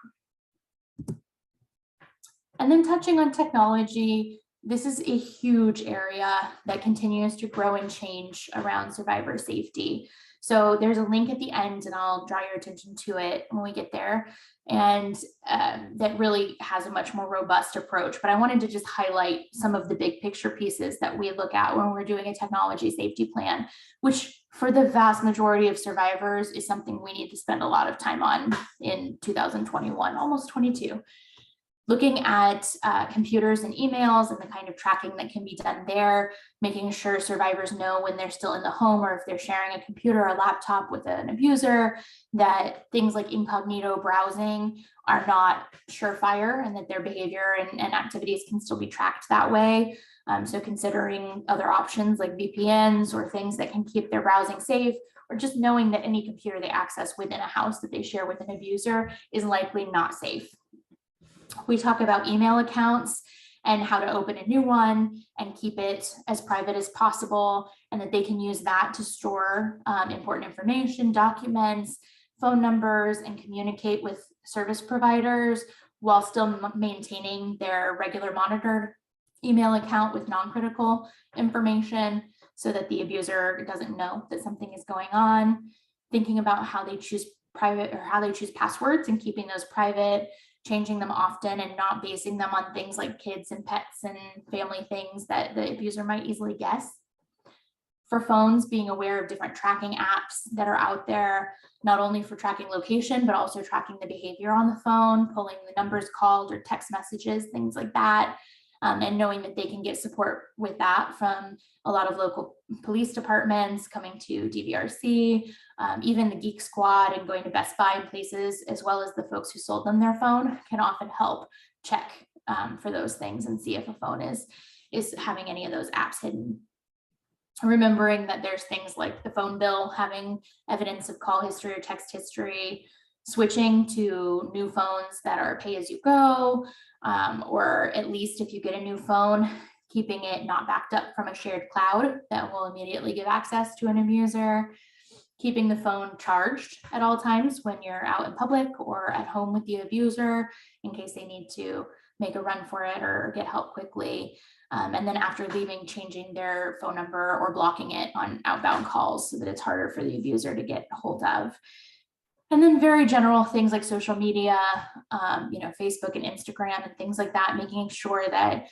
And then touching on technology, this is a huge area that continues to grow and change around survivor safety. So there's a link at the end and I'll draw your attention to it when we get there. And that really has a much more robust approach. But I wanted to just highlight some of the big picture pieces that we look at when we're doing a technology safety plan, which for the vast majority of survivors is something we need to spend a lot of time on in 2021, almost 22. Looking at computers and emails and the kind of tracking that can be done there, making sure survivors know when they're still in the home or if they're sharing a computer or laptop with an abuser, that things like incognito browsing are not surefire and that their behavior and activities can still be tracked that way. So considering other options like VPNs or things that can keep their browsing safe, or just knowing that any computer they access within a house that they share with an abuser is likely not safe. We talk about email accounts and how to open a new one and keep it as private as possible, and that they can use that to store important information, documents, phone numbers, and communicate with service providers while still maintaining their regular monitored email account with non-critical information so that the abuser doesn't know that something is going on. Thinking about how they choose private or how they choose passwords and keeping those private, changing them often and not basing them on things like kids and pets and family things that the abuser might easily guess. For phones, being aware of different tracking apps that are out there, not only for tracking location, but also tracking the behavior on the phone, pulling the numbers called or text messages, things like that. And knowing that they can get support with that from a lot of local police departments, coming to DVRC, even the Geek Squad and going to Best Buy and places, as well as the folks who sold them their phone, can often help check for those things and see if a phone is having any of those apps hidden. Remembering that there's things like the phone bill having evidence of call history or text history, switching to new phones that are pay as you go, or at least if you get a new phone, keeping it not backed up from a shared cloud that will immediately give access to an abuser, keeping the phone charged at all times when you're out in public or at home with the abuser in case they need to make a run for it or get help quickly. And then after leaving, changing their phone number or blocking it on outbound calls so that it's harder for the abuser to get a hold of. And then very general things like social media, Facebook and Instagram and things like that, making sure that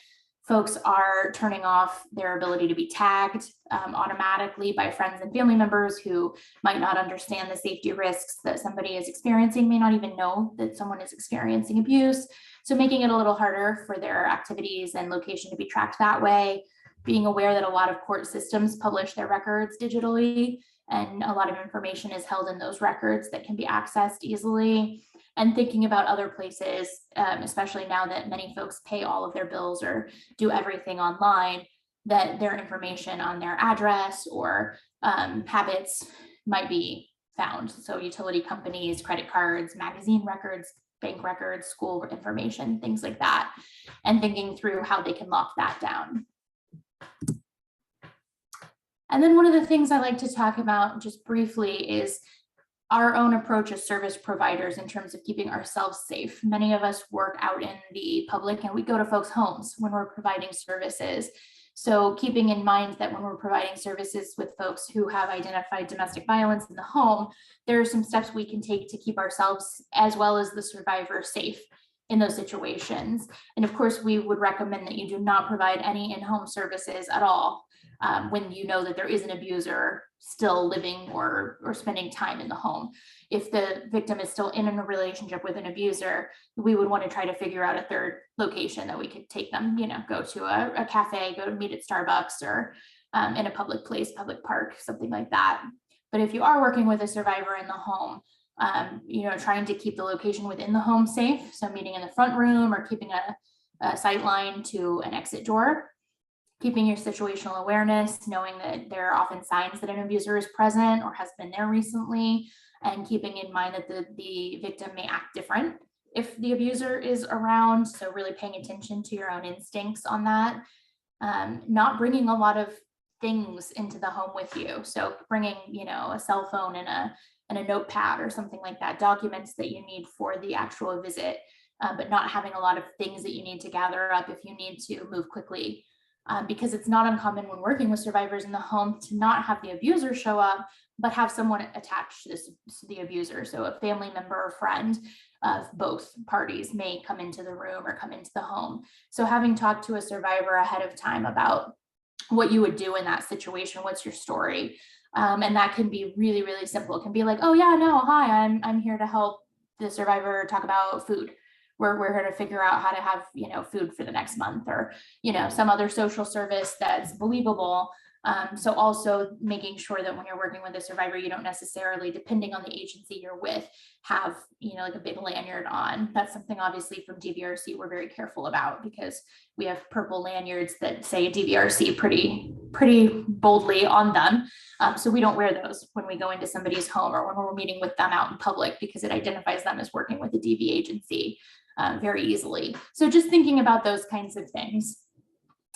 folks are turning off their ability to be tagged automatically by friends and family members who might not understand the safety risks that somebody is experiencing, may not even know that someone is experiencing abuse. So making it a little harder for their activities and location to be tracked that way, being aware that a lot of court systems publish their records digitally, and a lot of information is held in those records that can be accessed easily. And thinking about other places, especially now that many folks pay all of their bills or do everything online, that their information on their address or habits might be found. So utility companies, credit cards, magazine records, bank records, school information, things like that, and thinking through how they can lock that down. And then one of the things I like to talk about just briefly is our own approach as service providers in terms of keeping ourselves safe. Many of us work out in the public and we go to folks' homes when we're providing services. So keeping in mind that when we're providing services with folks who have identified domestic violence in the home, there are some steps we can take to keep ourselves as well as the survivor safe in those situations. And of course, we would recommend that you do not provide any in-home services at all when you know that there is an abuser still living or spending time in the home. If the victim is still in a relationship with an abuser, we would want to try to figure out a third location that we could take them, go to a cafe, go to meet at Starbucks or in a public place, public park, something like that. But if you are working with a survivor in the home, trying to keep the location within the home safe. So meeting in the front room or keeping a sight line to an exit door. Keeping your situational awareness, knowing that there are often signs that an abuser is present or has been there recently, and keeping in mind that the victim may act different if the abuser is around. So really paying attention to your own instincts on that. Not bringing a lot of things into the home with you. So bringing, a cell phone and a notepad or something like that, documents that you need for the actual visit, but not having a lot of things that you need to gather up if you need to move quickly. Because it's not uncommon when working with survivors in the home to not have the abuser show up, but have someone attached to the abuser. So a family member or friend of both parties may come into the room or come into the home. So having talked to a survivor ahead of time about what you would do in that situation, what's your story? And that can be really, really simple. It can be like, oh yeah, no, hi, I'm here to help the survivor talk about food. We're here to figure out how to have, food for the next month, or, some other social service that's believable, So also making sure that when you're working with a survivor, you don't necessarily, depending on the agency you're with, have, like a big lanyard on. That's something obviously from DVRC we're very careful about, because we have purple lanyards that say DVRC pretty boldly on them. So we don't wear those when we go into somebody's home or when we're meeting with them out in public, because it identifies them as working with a DV agency very easily. So just thinking about those kinds of things.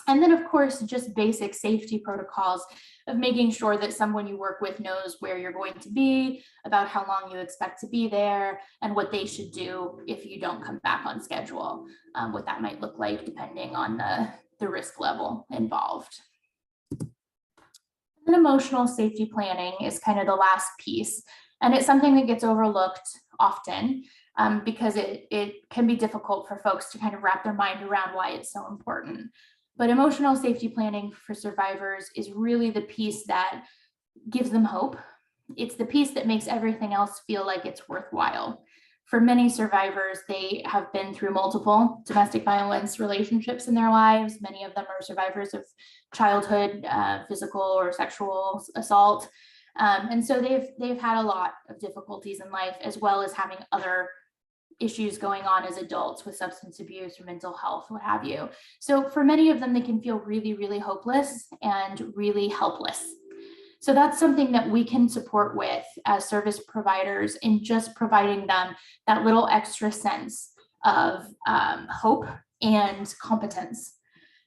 And then, of course, just basic safety protocols of making sure that someone you work with knows where you're going to be, about how long you expect to be there, and what they should do if you don't come back on schedule, what that might look like depending on the risk level involved. And emotional safety planning is kind of the last piece, and it's something that gets overlooked often because it can be difficult for folks to kind of wrap their mind around why it's so important. But emotional safety planning for survivors is really the piece that gives them hope. It's the piece that makes everything else feel like it's worthwhile. For many survivors, they have been through multiple domestic violence relationships in their lives. Many of them are survivors of childhood physical or sexual assault. And so they've had a lot of difficulties in life, as well as having other issues going on as adults with substance abuse or mental health, what have you. So for many of them, they can feel really, really hopeless and really helpless. So that's something that we can support with as service providers, in just providing them that little extra sense of hope and competence.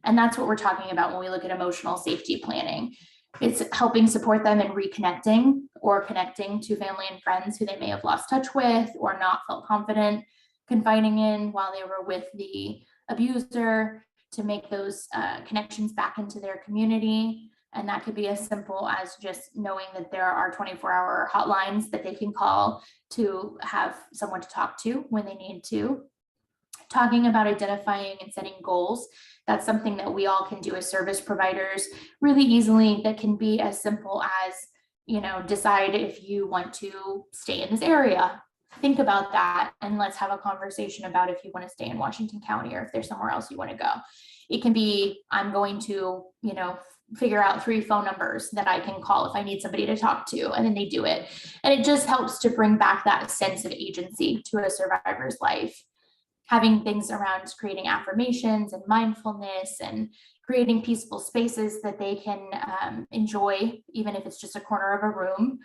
And that's what we're talking about when we look at emotional safety planning. It's helping support them in reconnecting or connecting to family and friends who they may have lost touch with or not felt confident confiding in while they were with the abuser, to make those connections back into their community. And that could be as simple as just knowing that there are 24-hour hotlines that they can call to have someone to talk to when they need to. Talking about identifying and setting goals. That's something that we all can do as service providers really easily. That can be as simple as, decide if you want to stay in this area. Think about that, and let's have a conversation about if you want to stay in Washington County or if there's somewhere else you want to go. It can be, I'm going to, figure out 3 phone numbers that I can call if I need somebody to talk to, and then they do it. And it just helps to bring back that sense of agency to a survivor's life. Having things around creating affirmations and mindfulness and creating peaceful spaces that they can enjoy, even if it's just a corner of a room,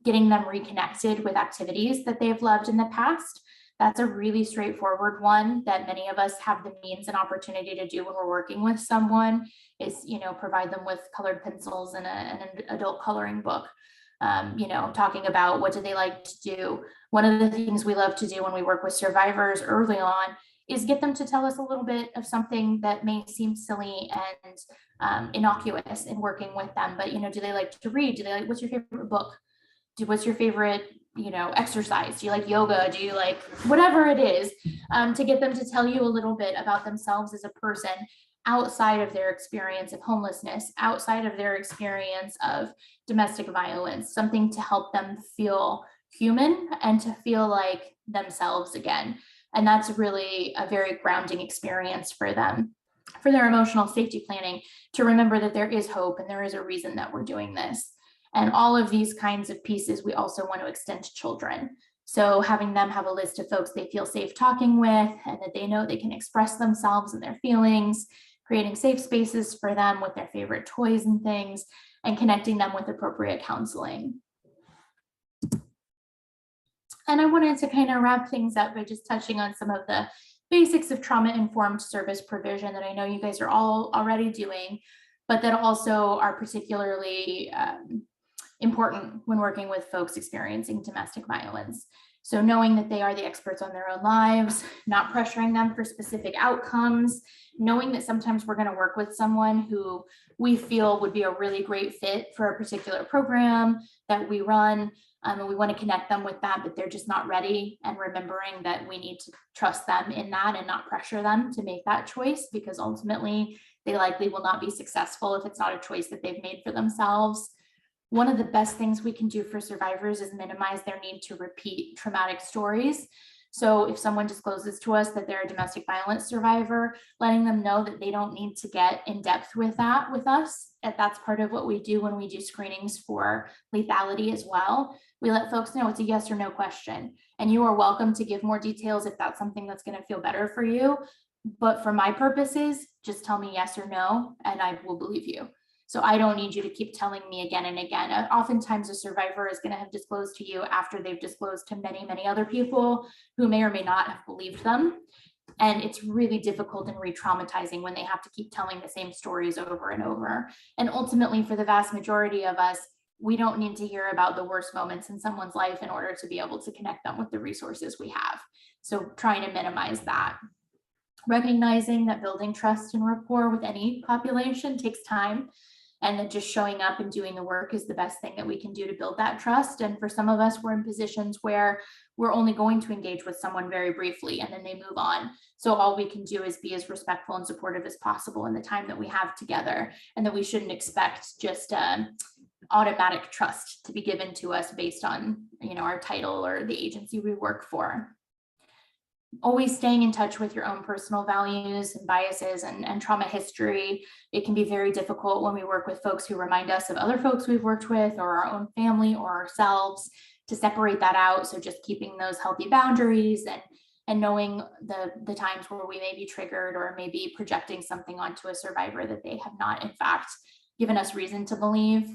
getting them reconnected with activities that they've loved in the past. That's a really straightforward one that many of us have the means and opportunity to do when we're working with someone, is, provide them with colored pencils and an adult coloring book. Talking about what do they like to do. One of the things we love to do when we work with survivors early on is get them to tell us a little bit of something that may seem silly and innocuous in working with them. But, do they like to read? What's your favorite book? What's your favorite, exercise? Do you like yoga? Do you like whatever it is, to get them to tell you a little bit about themselves as a person outside of their experience of homelessness, outside of their experience of domestic violence, something to help them feel human and to feel like themselves again. And that's really a very grounding experience for them, for their emotional safety planning, to remember that there is hope and there is a reason that we're doing this. And all of these kinds of pieces we also want to extend to children. So having them have a list of folks they feel safe talking with, and that they know they can express themselves and their feelings, creating safe spaces for them with their favorite toys and things, and connecting them with appropriate counseling. And I wanted to kind of wrap things up by just touching on some of the basics of trauma-informed service provision that I know you guys are all already doing, but that also are particularly important when working with folks experiencing domestic violence. So knowing that they are the experts on their own lives, not pressuring them for specific outcomes, knowing that sometimes we're going to work with someone who we feel would be a really great fit for a particular program that we run, and we want to connect them with that, but they're just not ready, and remembering that we need to trust them in that and not pressure them to make that choice, because ultimately they likely will not be successful if it's not a choice that they've made for themselves. One of the best things we can do for survivors is minimize their need to repeat traumatic stories. So if someone discloses to us that they're a domestic violence survivor, letting them know that they don't need to get in depth with that with us. And that's part of what we do when we do screenings for lethality as well. We let folks know it's a yes or no question, and you are welcome to give more details if that's something that's going to feel better for you. But for my purposes, just tell me yes or no, and I will believe you. So I don't need you to keep telling me again and again. Oftentimes a survivor is going to have disclosed to you after they've disclosed to many, many other people who may or may not have believed them. And it's really difficult and re-traumatizing when they have to keep telling the same stories over and over. And ultimately, for the vast majority of us, we don't need to hear about the worst moments in someone's life in order to be able to connect them with the resources we have. So trying to minimize that. Recognizing that building trust and rapport with any population takes time, and that just showing up and doing the work is the best thing that we can do to build that trust. And for some of us, we're in positions where we're only going to engage with someone very briefly and then they move on. So all we can do is be as respectful and supportive as possible in the time that we have together, and that we shouldn't expect just automatic trust to be given to us based on, our title or the agency we work for. Always staying in touch with your own personal values and biases and trauma history. It can be very difficult when we work with folks who remind us of other folks we've worked with or our own family or ourselves, to separate that out. So just keeping those healthy boundaries and knowing the times where we may be triggered or maybe projecting something onto a survivor that they have not in fact given us reason to believe.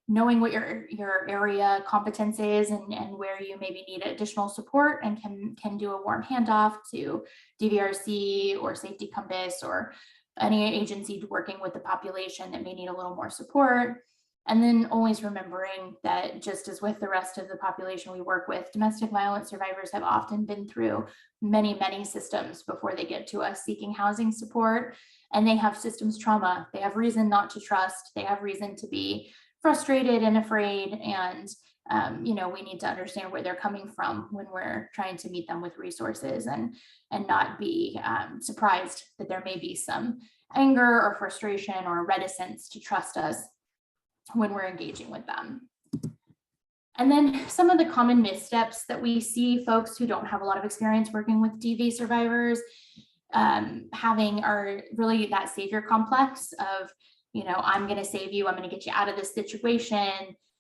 Knowing what your area competence is and where you maybe need additional support, and can do a warm handoff to DVRC or Safety Compass or any agency working with the population that may need a little more support. And then always remembering that, just as with the rest of the population we work with, domestic violence survivors have often been through many, many systems before they get to us seeking housing support. And they have systems trauma. They have reason not to trust. They have reason to be frustrated and afraid. And, we need to understand where they're coming from when we're trying to meet them with resources, and not be surprised that there may be some anger or frustration or reticence to trust us when we're engaging with them. And then some of the common missteps that we see folks who don't have a lot of experience working with DV survivors having are really that savior complex of, I'm going to save you. I'm going to get you out of this situation.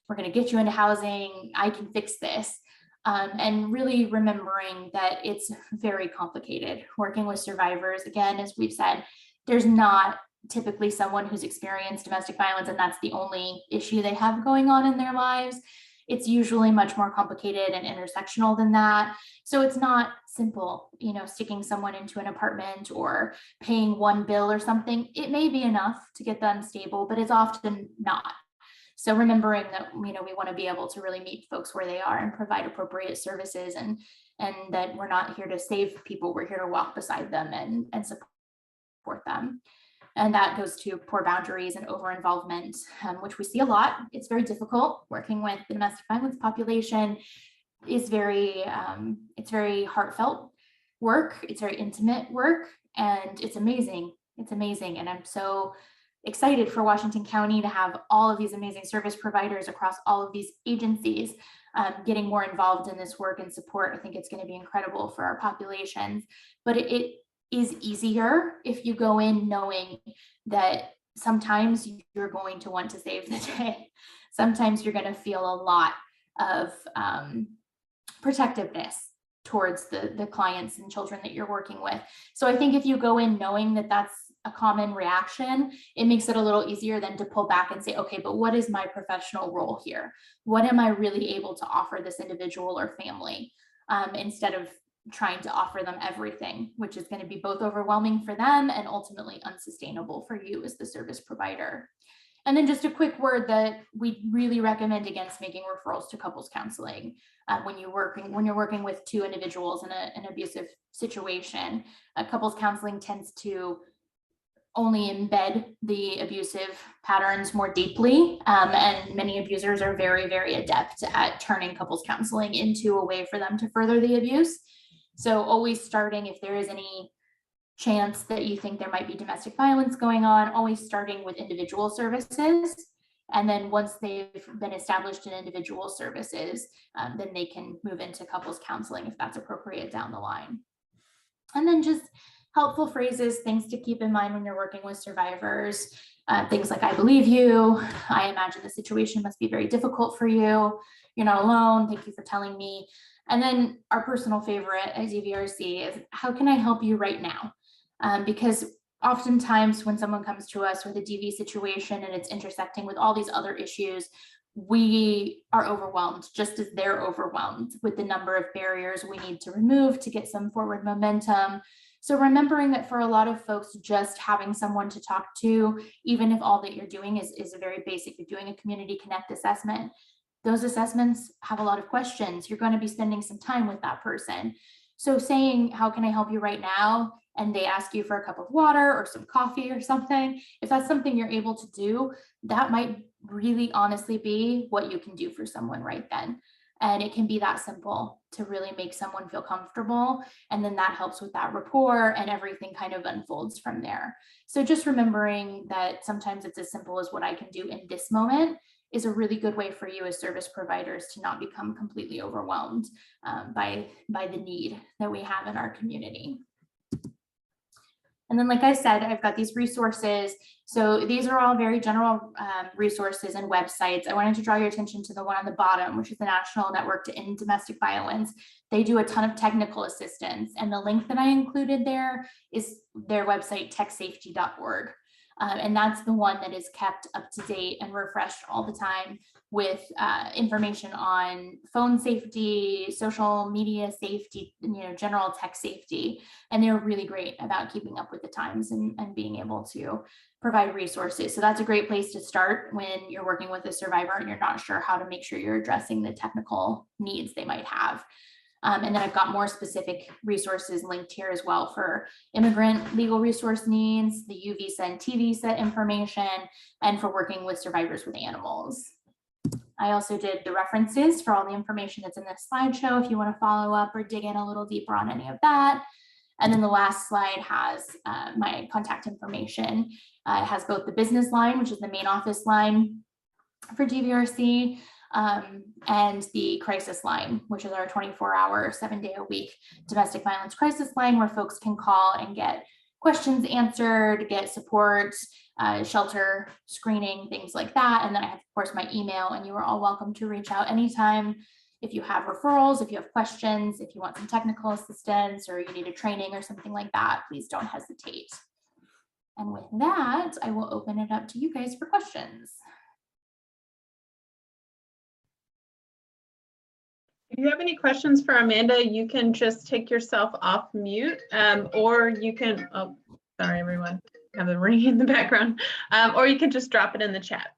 We're going to get you into housing. I can fix this. And really remembering that it's very complicated working with survivors. Again, as we've said, there's not typically someone who's experienced domestic violence and that's the only issue they have going on in their lives. It's usually much more complicated and intersectional than that. So it's not simple, sticking someone into an apartment or paying one bill or something. It may be enough to get them stable, but it's often not. So remembering that, we want to be able to really meet folks where they are and provide appropriate services, and that we're not here to save people. We're here to walk beside them and support them. And that goes to poor boundaries and over-involvement, which we see a lot. It's very difficult working with the domestic violence population. It's very heartfelt work. It's very intimate work, and it's amazing. It's amazing. And I'm so excited for Washington County to have all of these amazing service providers across all of these agencies getting more involved in this work and support. I think it's going to be incredible for our populations, but it is easier if you go in knowing that sometimes you're going to want to save the day. Sometimes you're going to feel a lot of protectiveness towards the clients and children that you're working with. So I think if you go in knowing that that's a common reaction, it makes it a little easier than to pull back and say, okay, but what is my professional role here? What am I really able to offer this individual or family? Instead of trying to offer them everything, which is going to be both overwhelming for them and ultimately unsustainable for you as the service provider. And then just a quick word that we really recommend against making referrals to couples counseling when you're working with two individuals in an abusive situation. Couples counseling tends to only embed the abusive patterns more deeply, and many abusers are very, very adept at turning couples counseling into a way for them to further the abuse. So always starting, if there is any chance that you think there might be domestic violence going on, always starting with individual services And then once they've been established in individual services, then they can move into couples counseling if that's appropriate down the line. And then just helpful phrases, things to keep in mind when you're working with survivors. Things like, I believe you. I imagine the situation must be very difficult for you. You're not alone. Thank you for telling me. And then our personal favorite at DVRC is, how can I help you right now? Because oftentimes when someone comes to us with a DV situation and it's intersecting with all these other issues, we are overwhelmed, just as they're overwhelmed with the number of barriers we need to remove to get some forward momentum. So remembering that for a lot of folks, just having someone to talk to, even if all that you're doing is a very basic, you're doing a Community Connect assessment, those assessments have a lot of questions. You're going to be spending some time with that person. So saying, how can I help you right now? And they ask you for a cup of water or some coffee or something, if that's something you're able to do, that might really honestly be what you can do for someone right then. And it can be that simple to really make someone feel comfortable. And then that helps with that rapport, and everything kind of unfolds from there. So just remembering that sometimes it's as simple as what I can do in this moment is a really good way for you as service providers to not become completely overwhelmed by the need that we have in our community. And then, like I said, I've got these resources. So these are all very general resources and websites. I wanted to draw your attention to the one on the bottom, which is the National Network to End Domestic Violence. They do a ton of technical assistance. And the link that I included there is their website, techsafety.org. And that's the one that is kept up to date and refreshed all the time with information on phone safety, social media safety, general tech safety. And they're really great about keeping up with the times and being able to provide resources. So that's a great place to start when you're working with a survivor and you're not sure how to make sure you're addressing the technical needs they might have. And then I've got more specific resources linked here as well for immigrant legal resource needs, the U visa and T visa information, and for working with survivors with animals. I also did the references for all the information that's in this slideshow if you want to follow up or dig in a little deeper on any of that. And then the last slide has my contact information. It has both the business line, which is the main office line for DVRC, and the crisis line, which is our 24-hour, 7-day-a-week domestic violence crisis line, where folks can call and get questions answered, get support, shelter screening, things like that. And then I have, of course, my email, and you are all welcome to reach out anytime if you have referrals, if you have questions, if you want some technical assistance, or you need a training or something like that, please don't hesitate. And with that, I will open it up to you guys for questions. If you have any questions for Amanda, you can just take yourself off mute, or you can, oh, sorry, everyone, I have a ring in the background, or you can just drop it in the chat.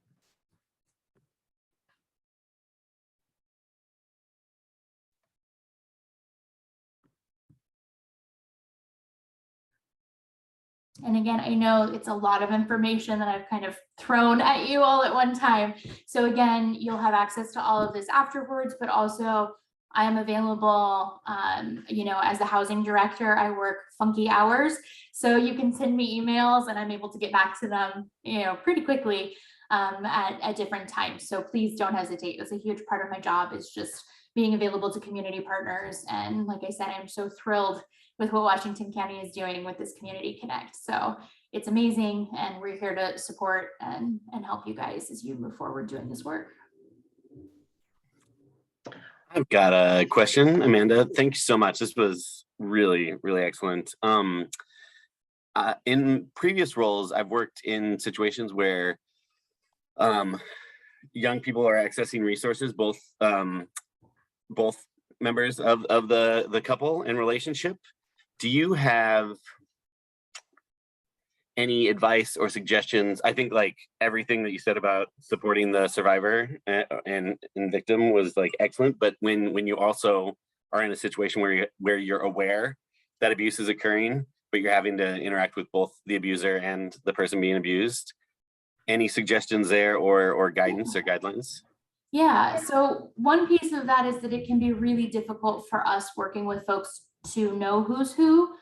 And again, I know it's a lot of information that I've kind of thrown at you all at one time. So again, you'll have access to all of this afterwards, but also I am available, as the housing director, I work funky hours. So you can send me emails and I'm able to get back to them, pretty quickly at different times. So please don't hesitate. It's a huge part of my job is just being available to community partners. And like I said, I'm so thrilled with what Washington County is doing with this Community Connect. So it's amazing, and we're here to support and help you guys as you move forward doing this work. I've got a question, Amanda. Thank you so much. This was really, really excellent. In previous roles, I've worked in situations where young people are accessing resources, both members of the couple and relationship. Do you have any advice or suggestions? I think like everything that you said about supporting the survivor and victim was like excellent, but when you also are in a situation where you're aware that abuse is occurring, but you're having to interact with both the abuser and the person being abused, any suggestions there or guidance or guidelines? Yeah, so one piece of that is that it can be really difficult for us working with folks to know who's who,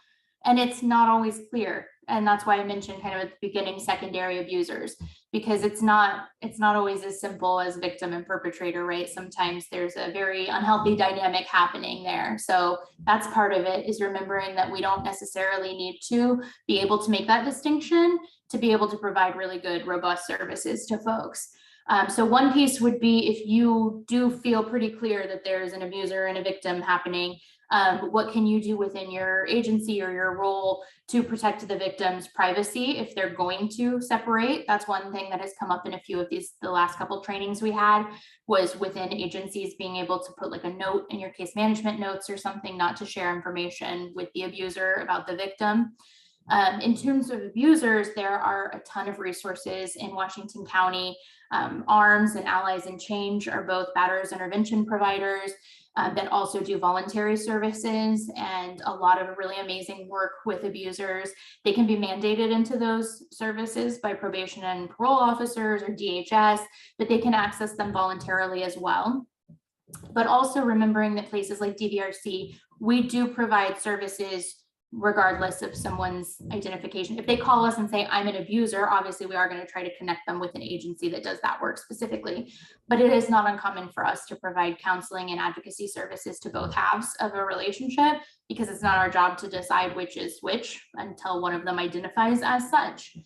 and it's not always clear. And that's why I mentioned kind of at the beginning, secondary abusers. because it's not always as simple as victim and perpetrator, right? Sometimes there's a very unhealthy dynamic happening there. So that's part of it, is remembering that we don't necessarily need to be able to make that distinction to be able to provide really good, robust services to folks. So one piece would be, if you do feel pretty clear that there's an abuser and a victim happening, what can you do within your agency or your role to protect the victim's privacy if they're going to separate? That's one thing that has come up in a few of the last couple trainings we had, was within agencies being able to put like a note in your case management notes or something, not to share information with the abuser about the victim. In terms of abusers, there are a ton of resources in Washington County. ARMS and Allies in Change are both batterers intervention providers that also do voluntary services, and a lot of really amazing work with abusers. They can be mandated into those services by probation and parole officers or DHS, but they can access them voluntarily as well. But also remembering that places like DVRC, we do provide services regardless of someone's identification. If they call us and say, I'm an abuser, obviously we are going to try to connect them with an agency that does that work specifically. But it is not uncommon for us to provide counseling and advocacy services to both halves of a relationship, because it's not our job to decide which is which until one of them identifies as such.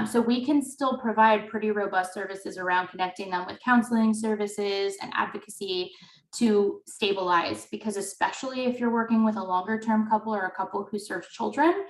So we can still provide pretty robust services around connecting them with counseling services and advocacy to stabilize, because especially if you're working with a longer term couple or a couple who serves children,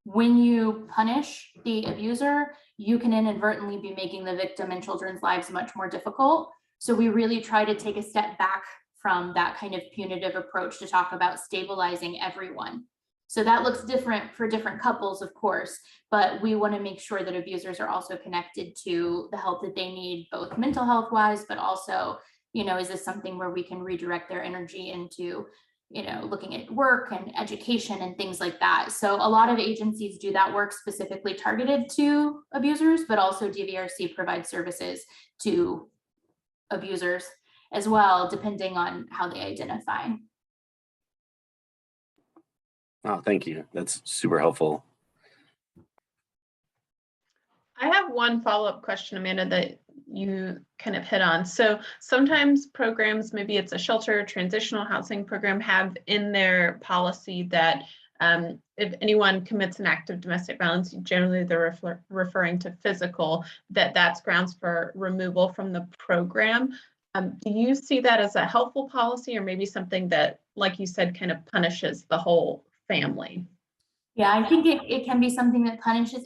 when you punish the abuser, you can inadvertently be making the victim and children's lives much more difficult. So we really try to take a step back from that kind of punitive approach to talk about stabilizing everyone. So that looks different for different couples, of course, but we want to make sure that abusers are also connected to the help that they need, both mental health wise, but also, you know, is this something where we can redirect their energy into, you know, looking at work and education and things like that. So a lot of agencies do that work specifically targeted to abusers, but also DVRC provides services to abusers as well, depending on how they identify. Oh, thank you. That's super helpful. I have one follow-up question, Amanda, that you kind of hit on. So sometimes programs, maybe it's a shelter, transitional housing program, have in their policy that if anyone commits an act of domestic violence, generally they're referring to physical, that's grounds for removal from the program. Do you see that as a helpful policy, or maybe something that, like you said, kind of punishes the whole family? Yeah, I think it can be something that punishes.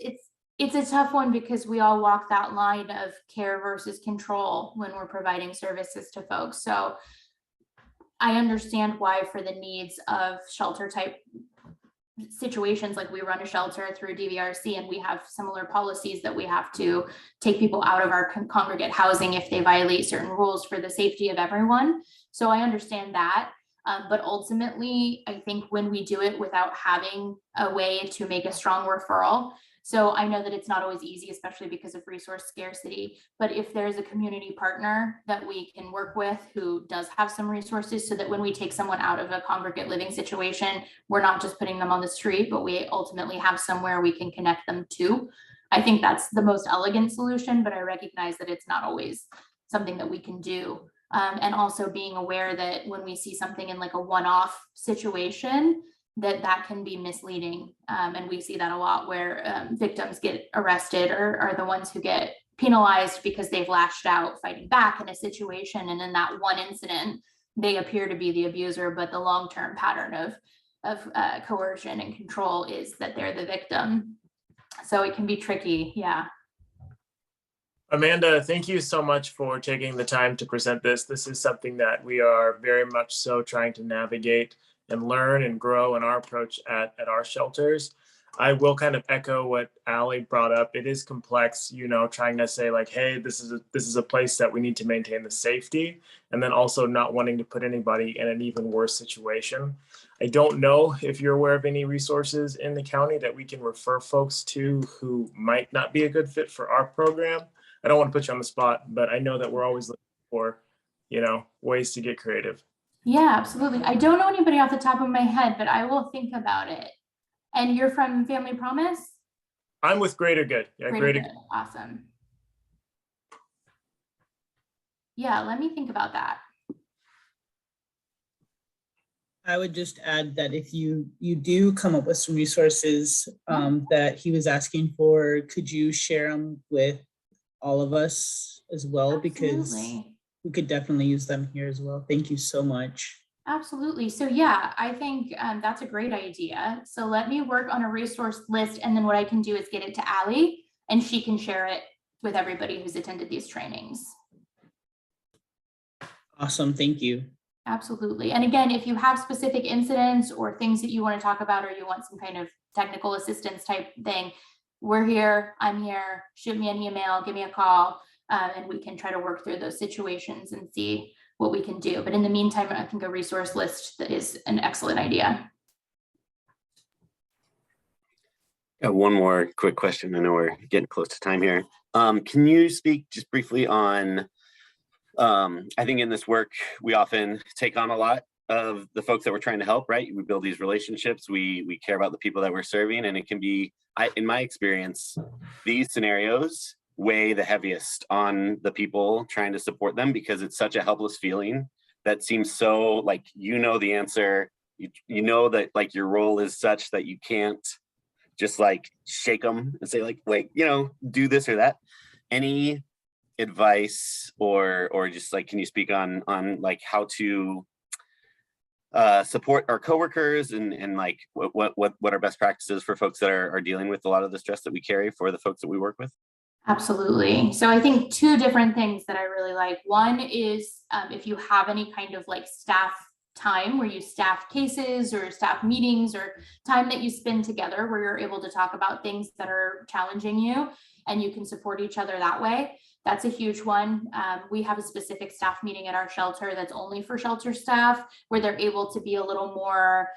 It's a tough one, because we all walk that line of care versus control when we're providing services to folks. So I understand why, for the needs of shelter type situations, like we run a shelter through DVRC and we have similar policies that we have to take people out of our congregate housing if they violate certain rules for the safety of everyone. So I understand that. But ultimately, I think when we do it without having a way to make a strong referral, so I know that it's not always easy, especially because of resource scarcity, but if there's a community partner that we can work with who does have some resources, so that when we take someone out of a congregate living situation, we're not just putting them on the street, but we ultimately have somewhere we can connect them to. I think that's the most elegant solution, but I recognize that it's not always something that we can do. And also being aware that when we see something in like a one-off situation, that can be misleading. And we see that a lot, where victims get arrested or are the ones who get penalized because they've lashed out fighting back in a situation. And in that one incident, they appear to be the abuser, but the long-term pattern of coercion and control is that they're the victim. So it can be tricky, yeah. Amanda, thank you so much for taking the time to present this. This is something that we are very much so trying to navigate and learn and grow in our approach at our shelters. I will kind of echo what Allie brought up. It is complex, you know, trying to say like, hey, this is a place that we need to maintain the safety, and then also not wanting to put anybody in an even worse situation. I don't know if you're aware of any resources in the county that we can refer folks to who might not be a good fit for our program. I don't want to put you on the spot, but I know that we're always looking for, you know, ways to get creative. Yeah, absolutely. I don't know anybody off the top of my head, but I will think about it. And you're from Family Promise? I'm with Greater Good. Yeah, Greater Good. Awesome. Yeah, let me think about that. I would just add that if you do come up with some resources that he was asking for, could you share them with all of us as well? Because Absolutely. we could definitely use them here as well. Thank you so much. Absolutely. So yeah, I think that's a great idea. So let me work on a resource list, and then what I can do is get it to Allie, and she can share it with everybody who's attended these trainings. Awesome. Thank you. Absolutely. And again, if you have specific incidents or things that you want to talk about, or you want some kind of technical assistance type thing, we're here, I'm here, shoot me an email, give me a call, and we can try to work through those situations and see what we can do. But in the meantime, I think a resource list that is an excellent idea. Got one more quick question. I know we're getting close to time here. Can you speak just briefly on, I think in this work, we often take on a lot of the folks that we're trying to help, right? We build these relationships, we care about the people that we're serving, and it can be, in my experience, these scenarios weigh the heaviest on the people trying to support them, because it's such a helpless feeling that seems so like, you know, the answer, you know that like your role is such that you can't just like shake them and say like, wait, you know, do this or that. Any advice or just like, can you speak on like how to support our coworkers and like what are best practices for folks that are dealing with a lot of the stress that we carry for the folks that we work with? Absolutely. So I think two different things that I really like. One is if you have any kind of like staff time where you staff cases or staff meetings or time that you spend together where you're able to talk about things that are challenging you and you can support each other that way. That's a huge one. We have a specific staff meeting at our shelter that's only for shelter staff, where they're able to be a little more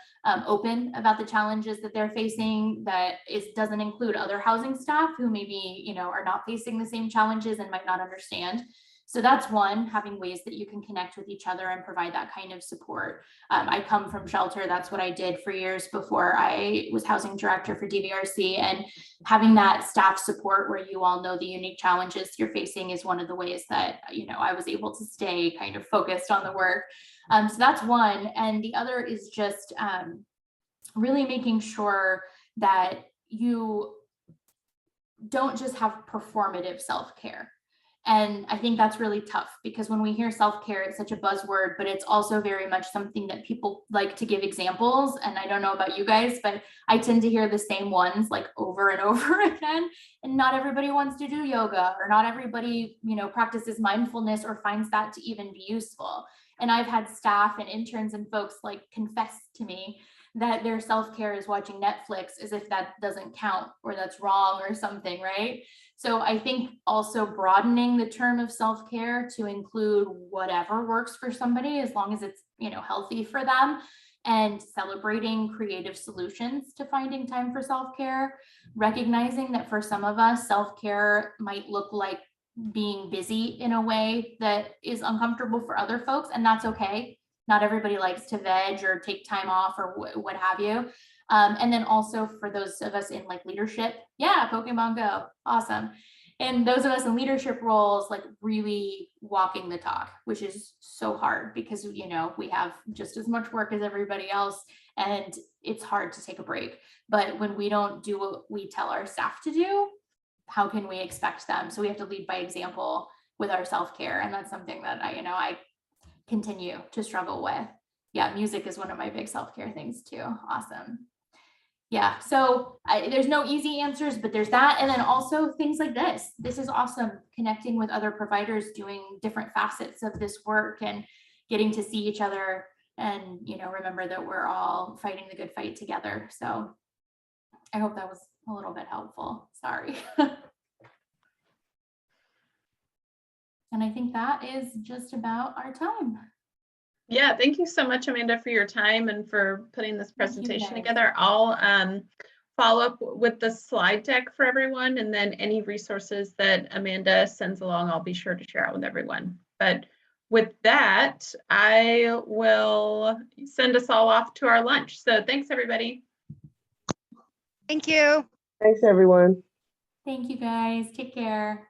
open about the challenges that they're facing. That doesn't include other housing staff who maybe, you know, are not facing the same challenges and might not understand. So that's one, having ways that you can connect with each other and provide that kind of support. I come from shelter. That's what I did for years before I was housing director for DVRC, and having that staff support where you all know the unique challenges you're facing is one of the ways that, you know, I was able to stay kind of focused on the work. So that's one. And the other is just really making sure that you don't just have performative self-care. And I think that's really tough, because when we hear self-care, it's such a buzzword, but it's also very much something that people like to give examples. And I don't know about you guys, but I tend to hear the same ones like over and over again. And not everybody wants to do yoga, or not everybody, you know, practices mindfulness or finds that to even be useful. And I've had staff and interns and folks like confess to me that their self-care is watching Netflix, as if that doesn't count or that's wrong or something, right? So I think also broadening the term of self-care to include whatever works for somebody, as long as it's, you know, healthy for them, and celebrating creative solutions to finding time for self-care, recognizing that for some of us, self-care might look like being busy in a way that is uncomfortable for other folks, and that's okay. Not everybody likes to veg or take time off or what have you. And then also for those of us in like leadership, yeah, Pokemon Go, awesome. And those of us in leadership roles, like really walking the talk, which is so hard because, you know, we have just as much work as everybody else, and it's hard to take a break. But when we don't do what we tell our staff to do, how can we expect them? So we have to lead by example with our self-care. And that's something that I continue to struggle with. Yeah, music is one of my big self-care things too. Awesome. Yeah, so there's no easy answers, but there's that. And then also things like this. This is awesome, connecting with other providers doing different facets of this work and getting to see each other and, you know, remember that we're all fighting the good fight together. So I hope that was a little bit helpful. Sorry. And I think that is just about our time. Yeah, thank you so much, Amanda, for your time and for putting this presentation together. I'll follow up with the slide deck for everyone, and then any resources that Amanda sends along, I'll be sure to share out with everyone. But with that, I will send us all off to our lunch. So thanks, everybody. Thank you. Thanks, everyone. Thank you, guys. Take care.